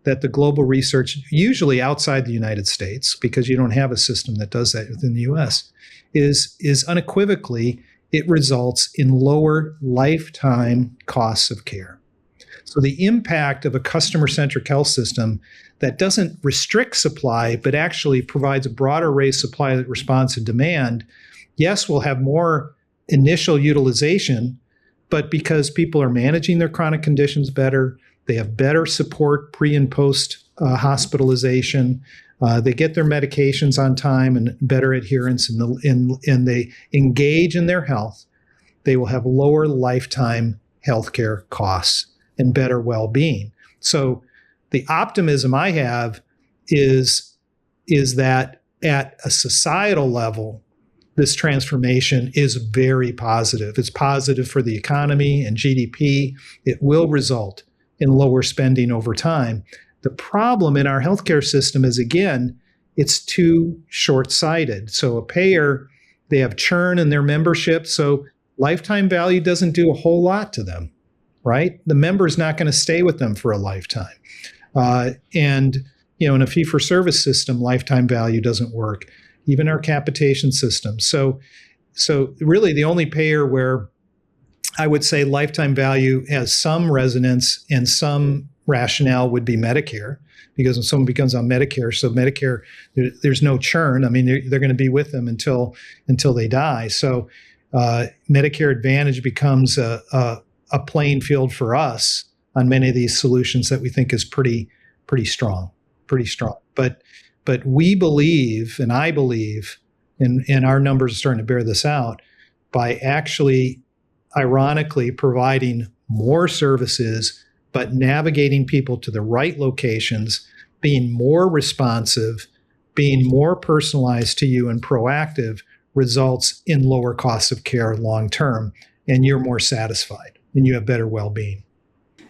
that the global research, usually outside the United States, because you don't have a system that does that within the US, is unequivocally it results in lower lifetime costs of care. So the impact of a customer-centric health system that doesn't restrict supply, but actually provides a broader array of supply that responds to demand, yes, we'll have more initial utilization, but because people are managing their chronic conditions better, they have better support pre and post hospitalization. They get their medications on time and better adherence, and they engage in their health. They will have lower lifetime healthcare costs and better well-being. So the optimism I have is that at a societal level, this transformation is very positive. It's positive for the economy and GDP. It will result in lower spending over time. The problem in our healthcare system is, again, it's too short-sighted. So a payer, they have churn in their membership, so lifetime value doesn't do a whole lot to them, right? The member's not going to stay with them for a lifetime. And in a fee-for-service system, lifetime value doesn't work. Even our capitation system. So really the only payer where I would say lifetime value has some resonance and some rationale would be Medicare, because when someone becomes on Medicare, so Medicare, there's no churn. I mean, they're going to be with them until they die. So Medicare Advantage becomes a playing field for us on many of these solutions that we think is pretty strong. But we believe, and I believe, and our numbers are starting to bear this out, by actually, ironically, providing more services, but navigating people to the right locations, being more responsive, being more personalized to you and proactive, results in lower costs of care long term, and you're more satisfied and you have better well-being.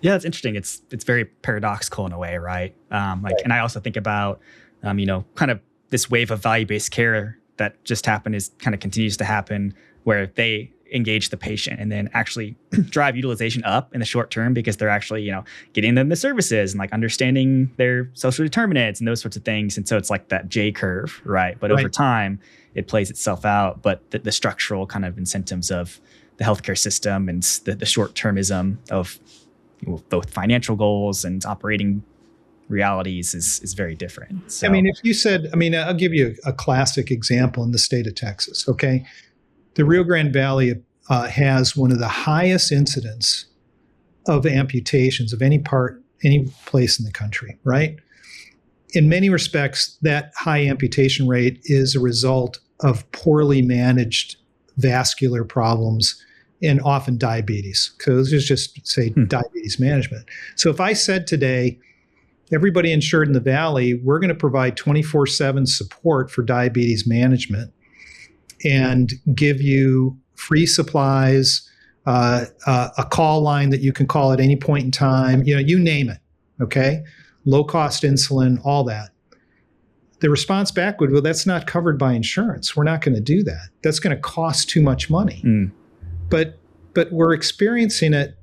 Yeah, that's interesting. It's very paradoxical in a way, right? Right. And I also think about kind of this wave of value-based care that just happened is kind of continues to happen, where they engage the patient and then actually drive utilization up in the short term because they're actually, getting them the services and like understanding their social determinants and those sorts of things. And so it's like that J curve, right? But over time, it plays itself out. But the structural kind of incentives of the healthcare system and the short-termism of both financial goals and operating realities is very different. So, if you said, I'll give you a classic example in the state of Texas, okay? The Rio Grande Valley has one of the highest incidents of amputations of any place in the country, right? In many respects, that high amputation rate is a result of poorly managed vascular problems and often diabetes. So let's just say diabetes management. So if I said today, everybody insured in the Valley, we're going to provide 24/7 support for diabetes management and give you free supplies, a call line that you can call at any point in time, you name it, okay? Low-cost insulin, all that. The response back would, well, that's not covered by insurance. We're not going to do that. That's going to cost too much money. But we're experiencing it,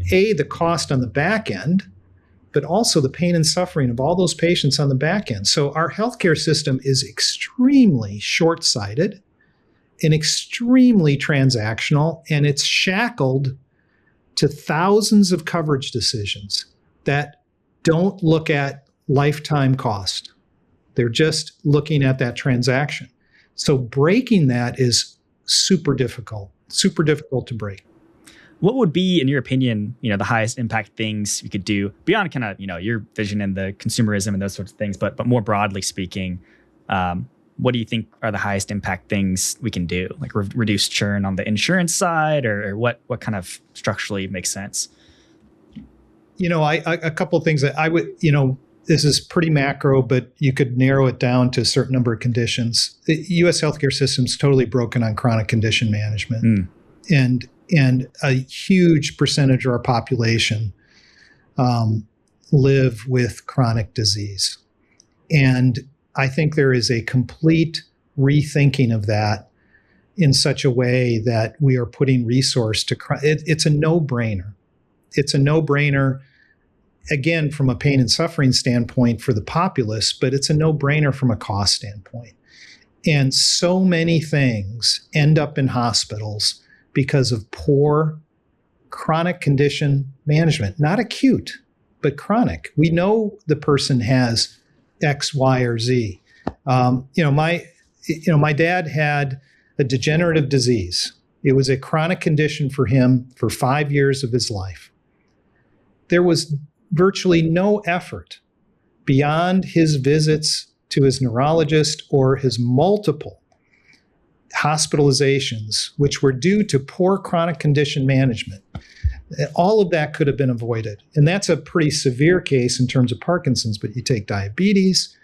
the cost on the back end, but also the pain and suffering of all those patients on the back end. So our healthcare system is extremely short-sighted and extremely transactional, and it's shackled to thousands of coverage decisions that don't look at lifetime cost. They're just looking at that transaction. So breaking that is super difficult to break. What would be, in your opinion, the highest impact things you could do beyond kind of, your vision and the consumerism and those sorts of things, but more broadly speaking, what do you think are the highest impact things we can do? Like reduce churn on the insurance side, or what kind of structurally makes sense? A couple of things that I would, this is pretty macro, but you could narrow it down to a certain number of conditions. The U.S. healthcare system is totally broken on chronic condition management, and a huge percentage of our population live with chronic disease. And I think there is a complete rethinking of that in such a way that we are putting resource to it's a no-brainer. It's a no-brainer, again, from a pain and suffering standpoint for the populace, but it's a no-brainer from a cost standpoint. And so many things end up in hospitals because of poor chronic condition management, not acute, but chronic. We know the person has X, Y, or Z. My dad had a degenerative disease. It was a chronic condition for him for 5 years of his life. There was virtually no effort beyond his visits to his neurologist or his multiple hospitalizations, which were due to poor chronic condition management. All of that could have been avoided. And that's a pretty severe case in terms of Parkinson's, but you take diabetes,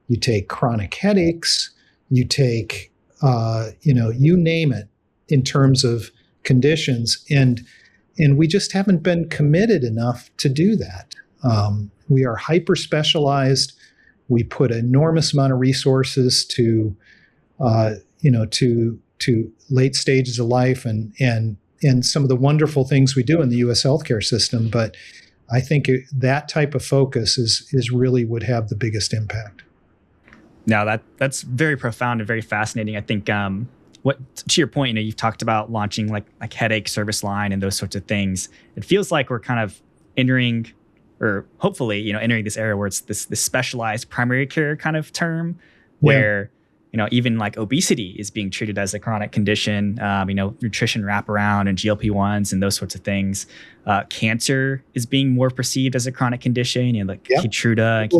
you take chronic headaches, you take, you name it in terms of conditions. And we just haven't been committed enough to do that. We are hyper specialized. We put an enormous amount of resources to late stages of life and some of the wonderful things we do in the U.S. healthcare system. But I think that type of focus is really would have the biggest impact. Now that's very profound and very fascinating. I think to your point, you've talked about launching like headache service line and those sorts of things. It feels like we're kind of entering, or hopefully, entering this era where it's this specialized primary care kind of term, where even like obesity is being treated as a chronic condition. Nutrition wraparound and GLP-1s and those sorts of things. Cancer is being more perceived as a chronic condition. Keytruda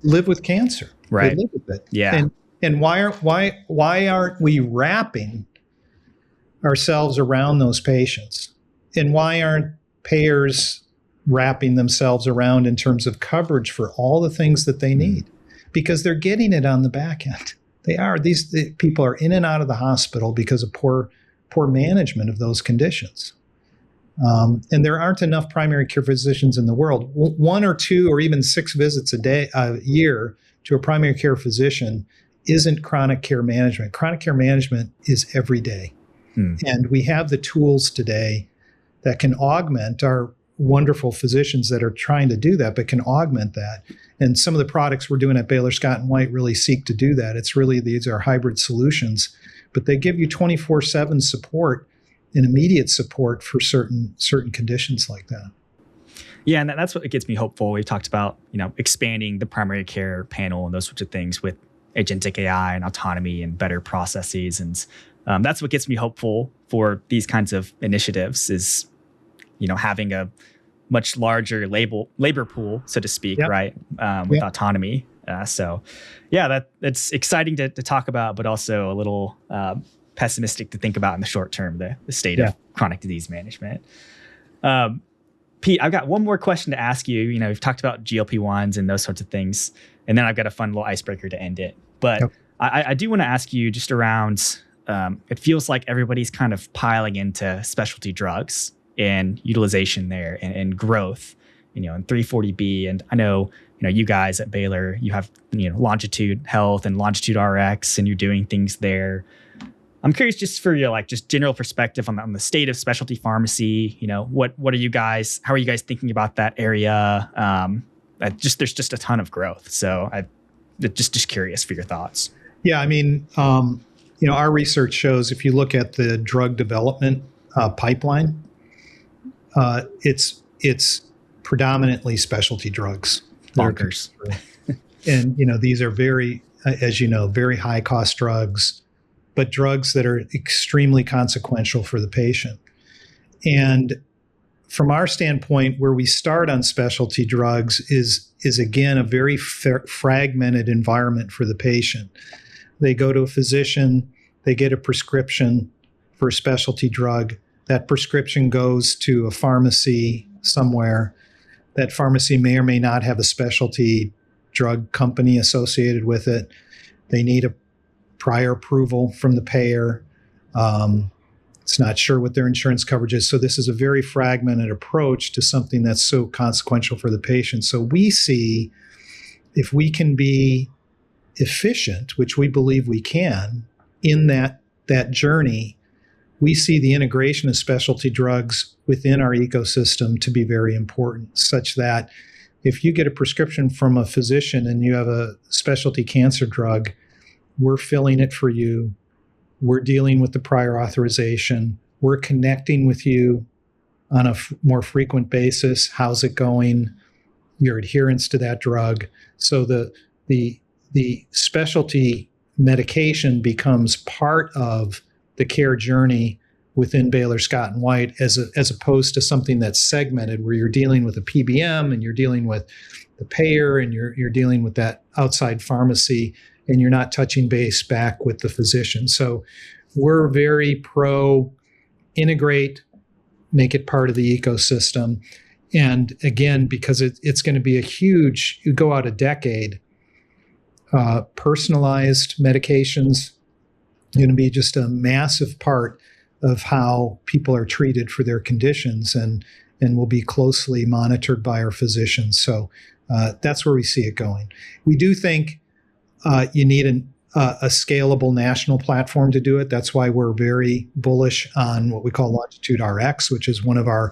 live with cancer. Right. They live with it. Yeah. And why aren't we wrapping ourselves around those patients? And why aren't payers wrapping themselves around in terms of coverage for all the things that they need? Because they're getting it on the back end. They are. These people are in and out of the hospital because of poor management of those conditions. And there aren't enough primary care physicians in the world. 1 or 2 or even 6 visits a year to a primary care physician isn't chronic care management. Chronic care management is every day. And we have the tools today that can augment our wonderful physicians that are trying to do that, but can augment that. And some of the products we're doing at Baylor Scott White really seek to do that. It's really, these are hybrid solutions, but they give you 24/7 support and immediate support for certain conditions like that. Yeah, and that's what gets me hopeful. We talked about, expanding the primary care panel and those sorts of things with agentic AI and autonomy and better processes. And that's what gets me hopeful for these kinds of initiatives is, having a much larger labor pool, so to speak, right? With autonomy. That's exciting to talk about, but also a little pessimistic to think about in the short term, the state of chronic disease management. Pete, I've got one more question to ask you. We've talked about GLP-1s and those sorts of things, and then I've got a fun little icebreaker to end it. But I do want to ask you just around, it feels like everybody's kind of piling into specialty drugs and utilization there and growth, and 340B. And I know, you guys at Baylor, you have, Longitude Health and Longitude RX, and you're doing things there. I'm curious just for your just general perspective on the state of specialty pharmacy. What are you guys, how are you guys thinking about that area? There's just a ton of growth. So I'm just curious for your thoughts. Yeah, I mean, our research shows if you look at the drug development pipeline, it's predominantly specialty drugs. Bonkers. And, these are very, as very high cost drugs, but drugs that are extremely consequential for the patient. And from our standpoint, where we start on specialty drugs is again, a very fragmented environment for the patient. They go to a physician, they get a prescription for a specialty drug. That prescription goes to a pharmacy somewhere. That pharmacy may or may not have a specialty drug company associated with it. They need a prior approval from the payer. It's not sure what their insurance coverage is. So this is a very fragmented approach to something that's so consequential for the patient. So we see if we can be efficient, which we believe we can, in that journey, we see the integration of specialty drugs within our ecosystem to be very important, such that if you get a prescription from a physician and you have a specialty cancer drug, we're filling it for you. We're dealing with the prior authorization. We're connecting with you on a more frequent basis. How's it going? Your adherence to that drug. So the specialty medication becomes part of the care journey within Baylor Scott White, as opposed to something that's segmented, where you're dealing with a PBM and you're dealing with the payer and you're dealing with that outside pharmacy, and you're not touching base back with the physician. So we're very pro integrate, make it part of the ecosystem. And again, because it's going to be a huge, you go out a decade, personalized medications going to be just a massive part of how people are treated for their conditions, and will be closely monitored by our physicians. So that's where we see it going. We do think you need a scalable national platform to do it. That's why we're very bullish on what we call Longitude RX, which is one of our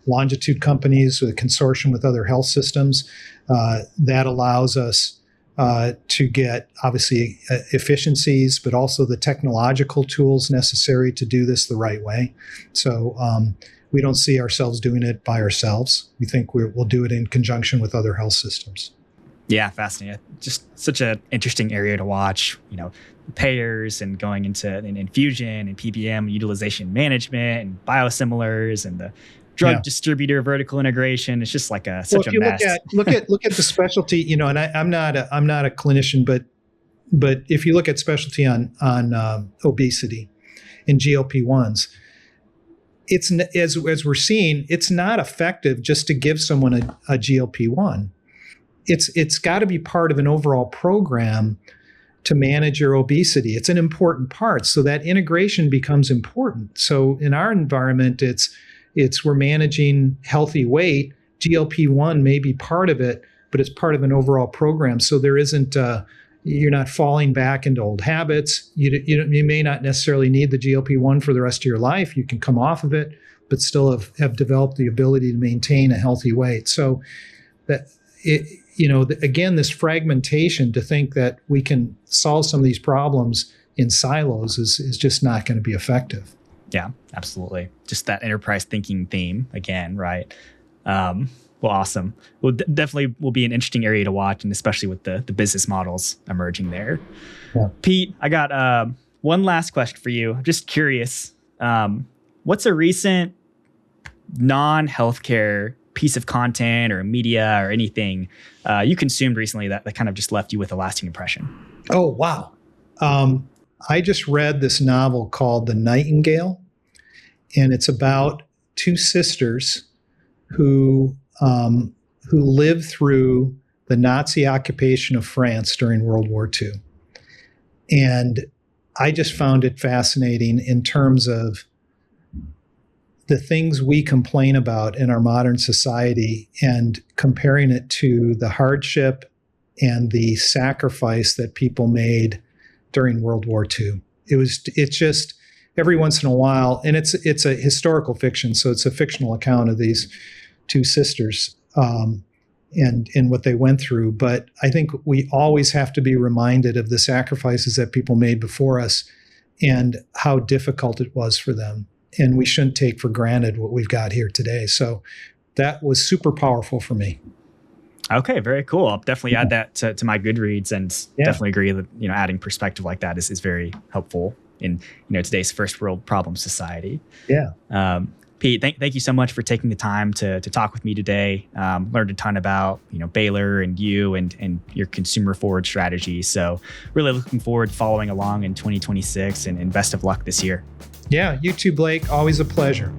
Longitude companies with a consortium with other health systems. That allows us to get obviously efficiencies, but also the technological tools necessary to do this the right way. So we don't see ourselves doing it by ourselves. We think we'll do it in conjunction with other health systems. Yeah, fascinating. Just such an interesting area to watch, payers and going into infusion and PBM utilization management and biosimilars and the drug distributor vertical integration. It's just like such a mess. Look at the specialty, and I'm not a clinician, but if you look at specialty on obesity and GLP-1s, it's, as we're seeing, it's not effective just to give someone a GLP-1. It's got to be part of an overall program to manage your obesity. It's an important part. So that integration becomes important. So in our environment, it's we're managing healthy weight. GLP-1 may be part of it, but it's part of an overall program. So there isn't, you're not falling back into old habits. You may not necessarily need the GLP-1 for the rest of your life. You can come off of it, but still have developed the ability to maintain a healthy weight. So that again, this fragmentation, to think that we can solve some of these problems in silos is just not going to be effective. Yeah, absolutely. Just that enterprise thinking theme again, right? Well, awesome. Well, definitely will be an interesting area to watch, and especially with the business models emerging there. Yeah. Pete, I got one last question for you. I'm just curious, what's a recent non-healthcare piece of content or media or anything you consumed recently that kind of just left you with a lasting impression? Oh, wow. I just read this novel called The Nightingale, and it's about two sisters who lived through the Nazi occupation of France during World War II. And I just found it fascinating in terms of the things we complain about in our modern society and comparing it to the hardship and the sacrifice that people made during World War II. It's just every once in a while, and it's a historical fiction, so it's a fictional account of these two sisters and what they went through. But I think we always have to be reminded of the sacrifices that people made before us and how difficult it was for them. And we shouldn't take for granted what we've got here today. So that was super powerful for me. Okay, very cool. I'll definitely add that to my Goodreads, and definitely agree that adding perspective like that is very helpful in today's first world problem society. Yeah. Pete, thank you so much for taking the time to talk with me today. Learned a ton about Baylor and you and your consumer forward strategy. So really looking forward to following along in 2026, and best of luck this year. Yeah, you too, Blake. Always a pleasure.